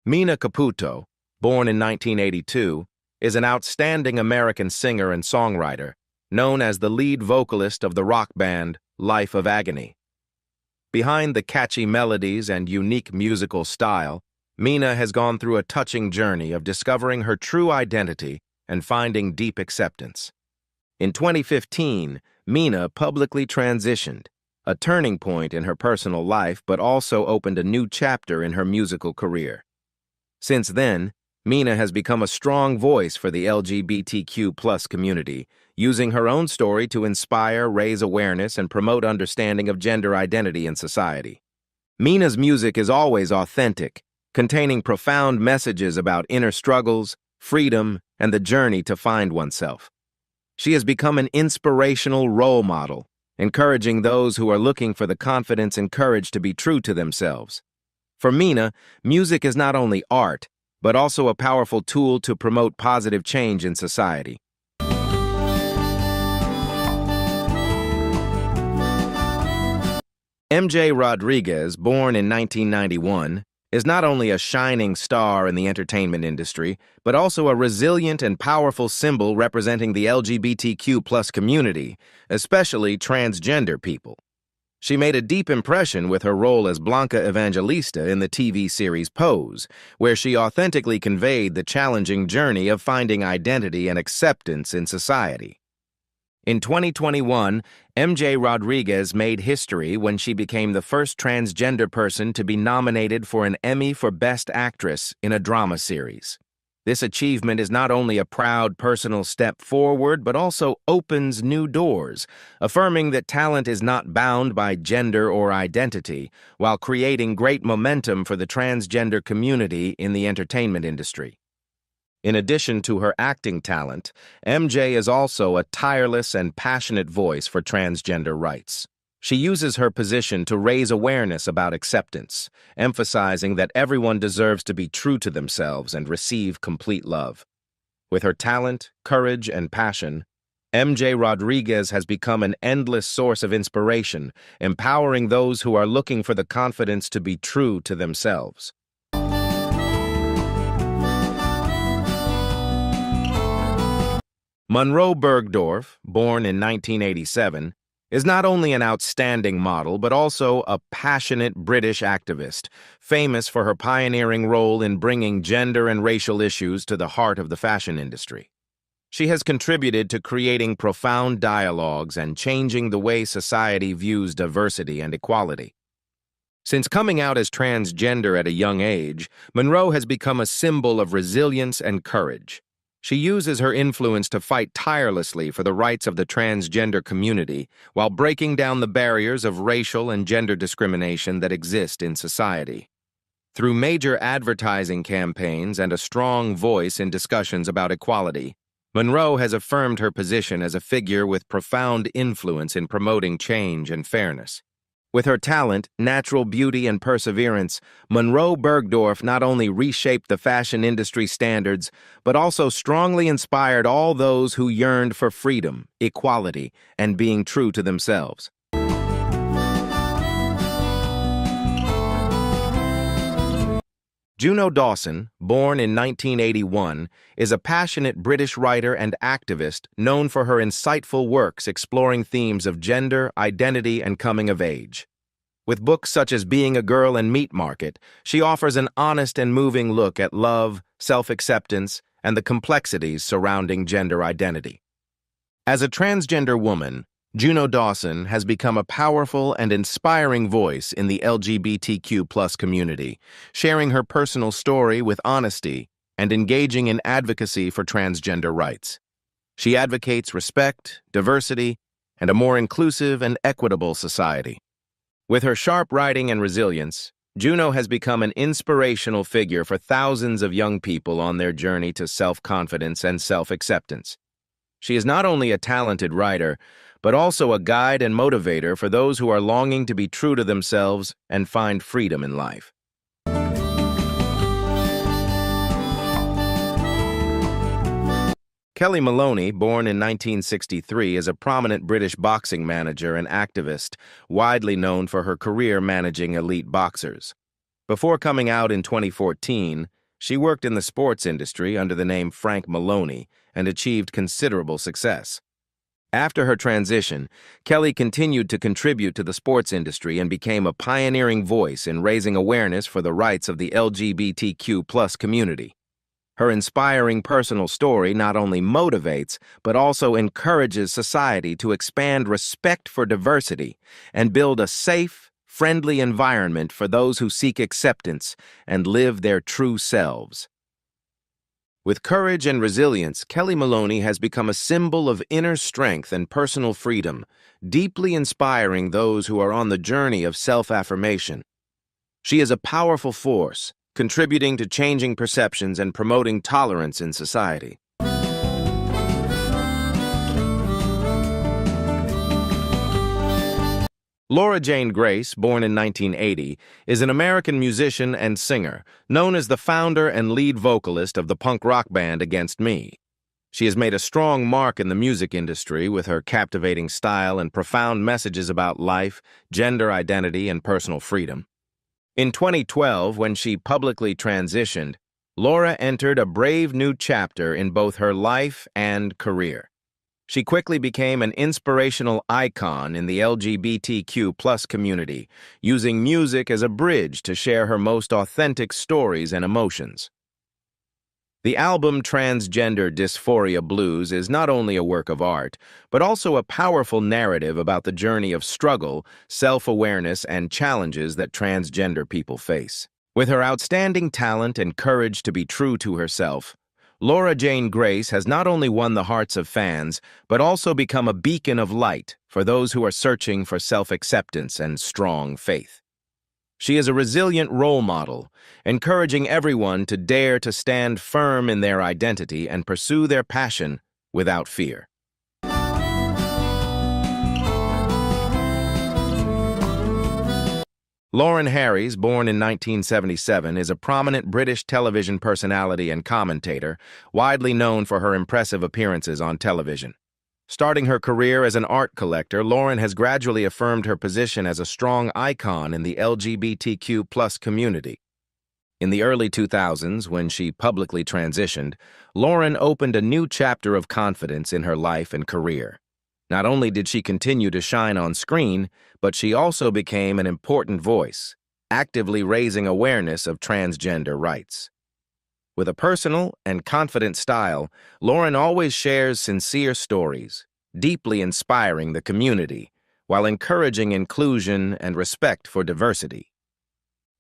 Mina Caputo, born in 1982, is an outstanding American singer and songwriter, known as the lead vocalist of the rock band Life of Agony. Behind the catchy melodies and unique musical style, Mina has gone through a touching journey of discovering her true identity and finding deep acceptance. In 2015, Mina publicly transitioned, a turning point in her personal life but also opened a new chapter in her musical career. Since then, Mina has become a strong voice for the LGBTQ+ community, using her own story to inspire, raise awareness, and promote understanding of gender identity in society. Mina's music is always authentic, containing profound messages about inner struggles, freedom, and the journey to find oneself. She has become an inspirational role model, encouraging those who are looking for the confidence and courage to be true to themselves. For Mina, music is not only art, but also a powerful tool to promote positive change in society. MJ Rodriguez, born in 1991, is not only a shining star in the entertainment industry, but also a resilient and powerful symbol representing the LGBTQ+ community, especially transgender people. She made a deep impression with her role as Blanca Evangelista in the TV series Pose, where she authentically conveyed the challenging journey of finding identity and acceptance in society. In 2021, MJ Rodriguez made history when she became the first transgender person to be nominated for an Emmy for Best Actress in a drama series. This achievement is not only a proud personal step forward, but also opens new doors, affirming that talent is not bound by gender or identity, while creating great momentum for the transgender community in the entertainment industry. In addition to her acting talent, MJ is also a tireless and passionate voice for transgender rights. She uses her position to raise awareness about acceptance, emphasizing that everyone deserves to be true to themselves and receive complete love. With her talent, courage, and passion, MJ Rodriguez has become an endless source of inspiration, empowering those who are looking for the confidence to be true to themselves. Monroe Bergdorf, born in 1987, is not only an outstanding model, but also a passionate British activist, famous for her pioneering role in bringing gender and racial issues to the heart of the fashion industry. She has contributed to creating profound dialogues and changing the way society views diversity and equality. Since coming out as transgender at a young age, Monroe has become a symbol of resilience and courage. She uses her influence to fight tirelessly for the rights of the transgender community while breaking down the barriers of racial and gender discrimination that exist in society. Through major advertising campaigns and a strong voice in discussions about equality, Monroe has affirmed her position as a figure with profound influence in promoting change and fairness. With her talent, natural beauty, and perseverance, Monroe Bergdorf not only reshaped the fashion industry standards, but also strongly inspired all those who yearned for freedom, equality, and being true to themselves. Juno Dawson, born in 1981, is a passionate British writer and activist known for her insightful works exploring themes of gender, identity, and coming of age. With books such as Being a Girl and Meat Market, she offers an honest and moving look at love, self-acceptance, and the complexities surrounding gender identity. As a transgender woman, Juno Dawson has become a powerful and inspiring voice in the LGBTQ+ community, sharing her personal story with honesty and engaging in advocacy for transgender rights. She advocates respect, diversity, and a more inclusive and equitable society. With her sharp writing and resilience, Juno has become an inspirational figure for thousands of young people on their journey to self-confidence and self-acceptance. She is not only a talented writer, but also a guide and motivator for those who are longing to be true to themselves and find freedom in life. Kelly Maloney, born in 1963, is a prominent British boxing manager and activist, widely known for her career managing elite boxers. Before coming out in 2014, she worked in the sports industry under the name Frank Maloney and achieved considerable success. After her transition, Kelly continued to contribute to the sports industry and became a pioneering voice in raising awareness for the rights of the LGBTQ+ community. Her inspiring personal story not only motivates, but also encourages society to expand respect for diversity and build a safe, friendly environment for those who seek acceptance and live their true selves. With courage and resilience, Kelly Maloney has become a symbol of inner strength and personal freedom, deeply inspiring those who are on the journey of self-affirmation. She is a powerful force, contributing to changing perceptions and promoting tolerance in society. Laura Jane Grace, born in 1980, is an American musician and singer, known as the founder and lead vocalist of the punk rock band Against Me. She has made a strong mark in the music industry with her captivating style and profound messages about life, gender identity, and personal freedom. In 2012, when she publicly transitioned, Laura entered a brave new chapter in both her life and career. She quickly became an inspirational icon in the LGBTQ+ community, using music as a bridge to share her most authentic stories and emotions. The album Transgender Dysphoria Blues is not only a work of art, but also a powerful narrative about the journey of struggle, self-awareness, and challenges that transgender people face. With her outstanding talent and courage to be true to herself, Laura Jane Grace has not only won the hearts of fans, but also become a beacon of light for those who are searching for self-acceptance and strong faith. She is a resilient role model, encouraging everyone to dare to stand firm in their identity and pursue their passion without fear. Lauren Harries, born in 1977, is a prominent British television personality and commentator, widely known for her impressive appearances on television. Starting her career as an art collector, Lauren has gradually affirmed her position as a strong icon in the LGBTQ+ community. In the early 2000s, when she publicly transitioned, Lauren opened a new chapter of confidence in her life and career. Not only did she continue to shine on screen, but she also became an important voice, actively raising awareness of transgender rights. With a personal and confident style, Lauren always shares sincere stories, deeply inspiring the community, while encouraging inclusion and respect for diversity.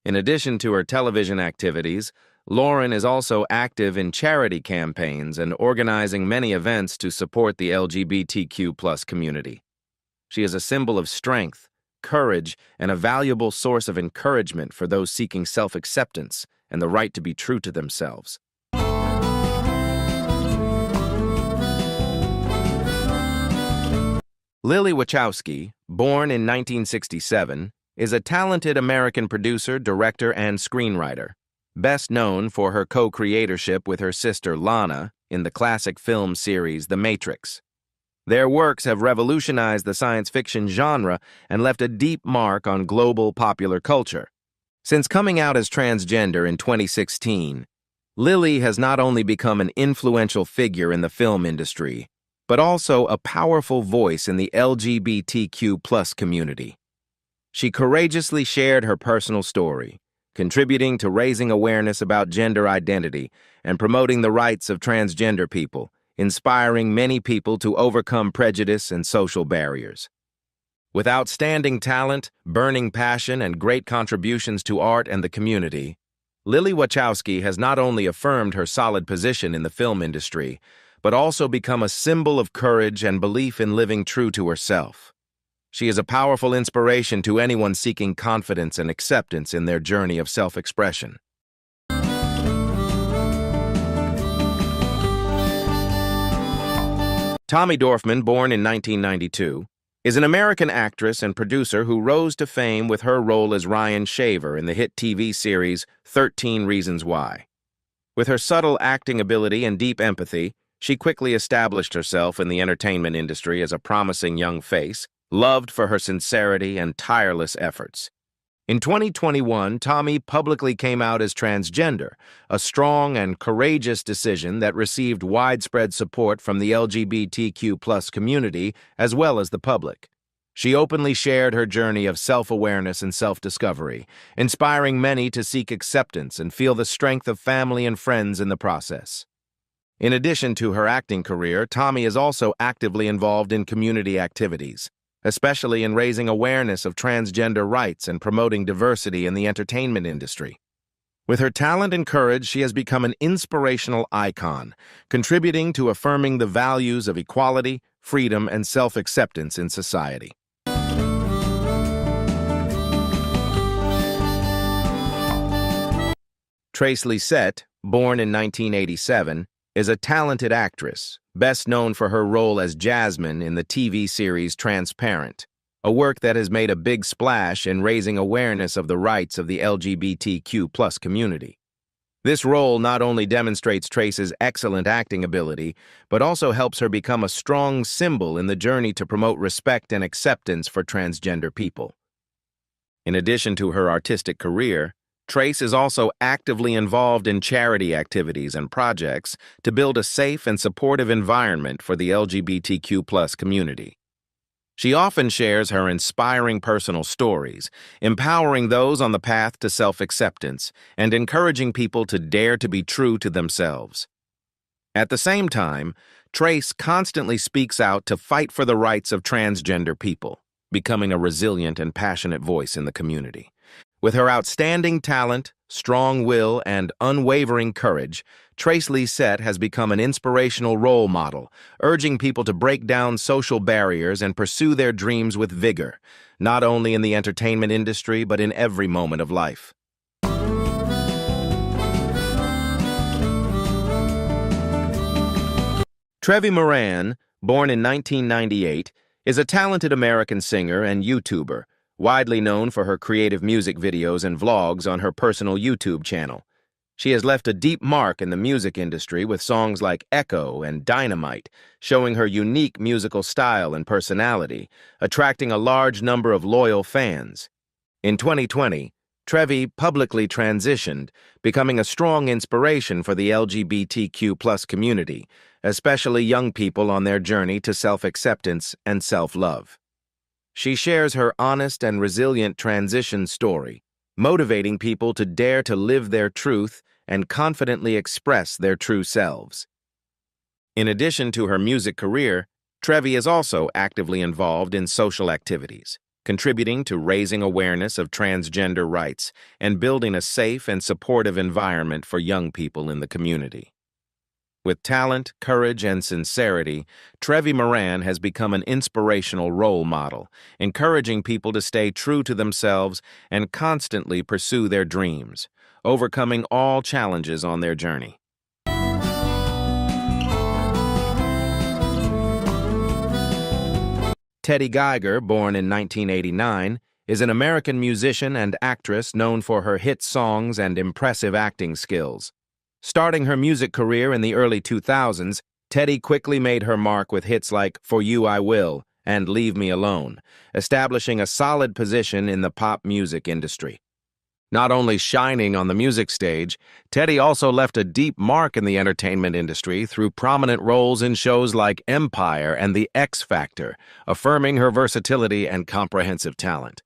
In addition to her television activities, Lauren is also active in charity campaigns and organizing many events to support the LGBTQ+ community. She is a symbol of strength, courage, and a valuable source of encouragement for those seeking self-acceptance and the right to be true to themselves. Lily Wachowski, born in 1967, is a talented American producer, director, and screenwriter, best known for her co-creatorship with her sister Lana in the classic film series The Matrix. Their works have revolutionized the science fiction genre and left a deep mark on global popular culture. Since coming out as transgender in 2016, Lily has not only become an influential figure in the film industry, but also a powerful voice in the LGBTQ+ community. She courageously shared her personal story, contributing to raising awareness about gender identity and promoting the rights of transgender people, inspiring many people to overcome prejudice and social barriers. With outstanding talent, burning passion, and great contributions to art and the community, Lily Wachowski has not only affirmed her solid position in the film industry, but also become a symbol of courage and belief in living true to herself. She is a powerful inspiration to anyone seeking confidence and acceptance in their journey of self-expression. Tommy Dorfman, born in 1992, is an American actress and producer who rose to fame with her role as Ryan Shaver in the hit TV series 13 Reasons Why. With her subtle acting ability and deep empathy, she quickly established herself in the entertainment industry as a promising young face, loved for her sincerity and tireless efforts. In 2021, Tommy publicly came out as transgender, a strong and courageous decision that received widespread support from the LGBTQ+ community as well as the public. She openly shared her journey of self-awareness and self-discovery, inspiring many to seek acceptance and feel the strength of family and friends in the process. In addition to her acting career, Tommy is also actively involved in community activities, especially in raising awareness of transgender rights and promoting diversity in the entertainment industry. With her talent and courage, she has become an inspirational icon, contributing to affirming the values of equality, freedom, and self-acceptance in society. Trace Lysette, born in 1987, is a talented actress, best known for her role as Jasmine in the TV series Transparent, a work that has made a big splash in raising awareness of the rights of the LGBTQ+ community. This role not only demonstrates Trace's excellent acting ability, but also helps her become a strong symbol in the journey to promote respect and acceptance for transgender people. In addition to her artistic career, Trace is also actively involved in charity activities and projects to build a safe and supportive environment for the LGBTQ+ community. She often shares her inspiring personal stories, empowering those on the path to self-acceptance and encouraging people to dare to be true to themselves. At the same time, Trace constantly speaks out to fight for the rights of transgender people, becoming a resilient and passionate voice in the community. With her outstanding talent, strong will, and unwavering courage, Trace Lysette has become an inspirational role model, urging people to break down social barriers and pursue their dreams with vigor, not only in the entertainment industry but in every moment of life. Trevi Moran, born in 1998, is a talented American singer and YouTuber, widely known for her creative music videos and vlogs on her personal YouTube channel. She has left a deep mark in the music industry with songs like Echo and Dynamite, showing her unique musical style and personality, attracting a large number of loyal fans. In 2020, Trevi publicly transitioned, becoming a strong inspiration for the LGBTQ+ community, especially young people on their journey to self-acceptance and self-love. She shares her honest and resilient transition story, motivating people to dare to live their truth and confidently express their true selves. In addition to her music career, Trevi is also actively involved in social activities, contributing to raising awareness of transgender rights and building a safe and supportive environment for young people in the community. With talent, courage, and sincerity, Trevi Moran has become an inspirational role model, encouraging people to stay true to themselves and constantly pursue their dreams, overcoming all challenges on their journey. Teddy Geiger, born in 1989, is an American musician and actress known for her hit songs and impressive acting skills. Starting her music career in the early 2000s, Teddy quickly made her mark with hits like For You I Will and Leave Me Alone, establishing a solid position in the pop music industry. Not only shining on the music stage, Teddy also left a deep mark in the entertainment industry through prominent roles in shows like Empire and The X Factor, affirming her versatility and comprehensive talent.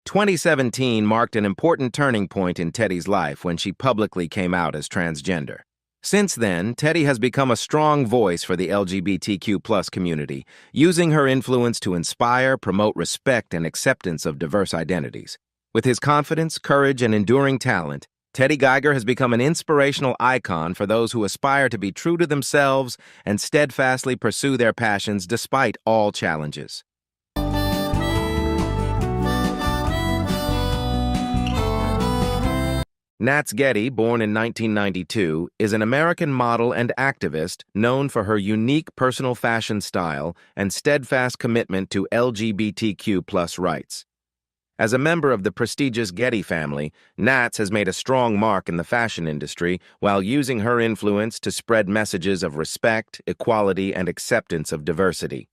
2017 marked an important turning point in Teddy's life when she publicly came out as transgender. Since then, Teddy has become a strong voice for the LGBTQ+ community, using her influence to inspire, promote respect, and acceptance of diverse identities. With his confidence, courage, and enduring talent, Teddy Geiger has become an inspirational icon for those who aspire to be true to themselves and steadfastly pursue their passions despite all challenges. Nats Getty, born in 1992, is an American model and activist known for her unique personal fashion style and steadfast commitment to LGBTQ+ rights. As a member of the prestigious Getty family, Nats has made a strong mark in the fashion industry while using her influence to spread messages of respect, equality, and acceptance of diversity.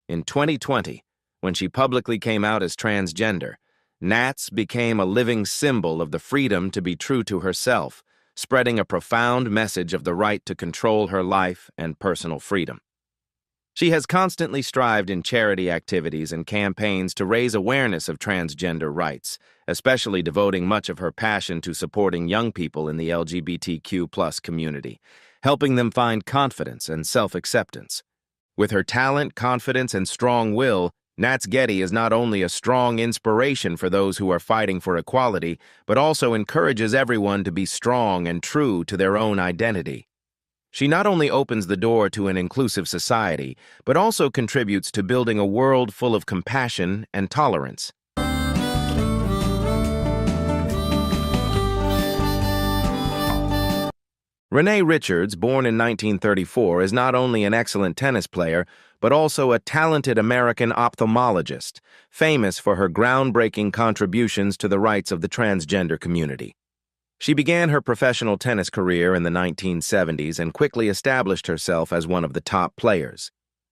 In 2020, when she publicly came out as transgender, Nats became a living symbol of the freedom to be true to herself, spreading a profound message of the right to control her life and personal freedom. She has constantly strived in charity activities and campaigns to raise awareness of transgender rights, especially devoting much of her passion to supporting young people in the LGBTQ+ community, helping them find confidence and self-acceptance. With her talent, confidence, and strong will, Nats Getty is not only a strong inspiration for those who are fighting for equality, but also encourages everyone to be strong and true to their own identity. She not only opens the door to an inclusive society, but also contributes to building a world full of compassion and tolerance. Renee Richards, born in 1934, is not only an excellent tennis player, but also a talented American ophthalmologist, famous for her groundbreaking contributions to the rights of the transgender community. She began her professional tennis career in the 1970s and quickly established herself as one of the top players.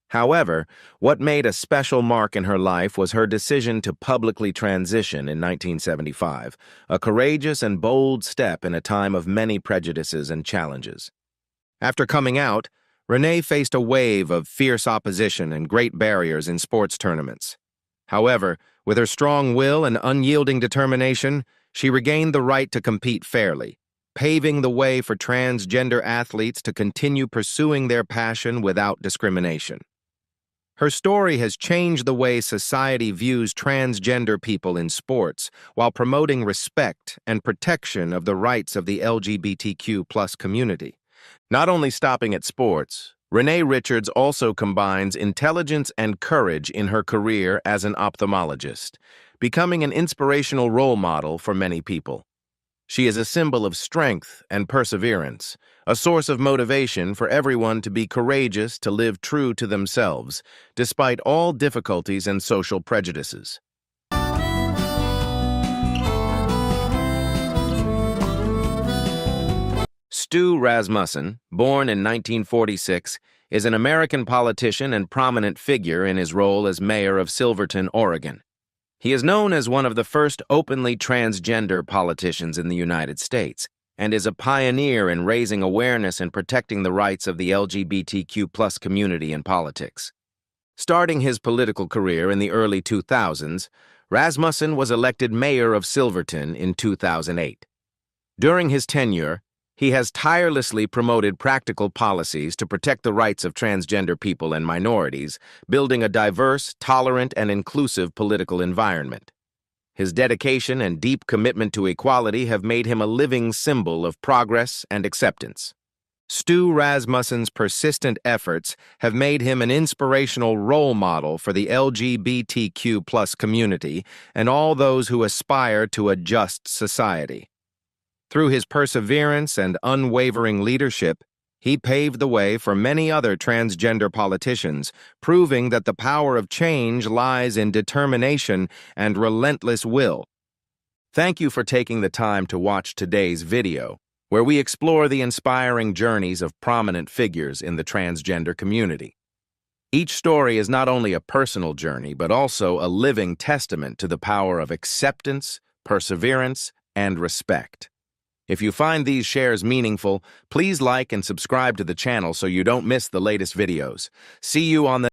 However, what made a special mark in her life was her decision to publicly transition in 1975, a courageous and bold step in a time of many prejudices and challenges. After coming out, Renee faced a wave of fierce opposition and great barriers in sports tournaments. However, with her strong will and unyielding determination, she regained the right to compete fairly, paving the way for transgender athletes to continue pursuing their passion without discrimination. Her story has changed the way society views transgender people in sports while promoting respect and protection of the rights of the LGBTQ+ community. Not only stopping at sports, Renee Richards also combines intelligence and courage in her career as an ophthalmologist, becoming an inspirational role model for many people. She is a symbol of strength and perseverance, a source of motivation for everyone to be courageous to live true to themselves, despite all difficulties and social prejudices. Stu Rasmussen, born in 1946, is an American politician and prominent figure in his role as mayor of Silverton, Oregon. He is known as one of the first openly transgender politicians in the United States and is a pioneer in raising awareness and protecting the rights of the LGBTQ+ community in politics. Starting his political career in the early 2000s, Rasmussen was elected mayor of Silverton in 2008. During his tenure, He has tirelessly promoted practical policies to protect the rights of transgender people and minorities, building a diverse, tolerant, and inclusive political environment. His dedication and deep commitment to equality have made him a living symbol of progress and acceptance. Stu Rasmussen's persistent efforts have made him an inspirational role model for the LGBTQ+ community and all those who aspire to a just society. Through his perseverance and unwavering leadership, he paved the way for many other transgender politicians, proving that the power of change lies in determination and relentless will. Thank you for taking the time to watch today's video, where we explore the inspiring journeys of prominent figures in the transgender community. Each story is not only a personal journey, but also a living testament to the power of acceptance, perseverance, and respect. If you find these shares meaningful, please like and subscribe to the channel so you don't miss the latest videos. See you on the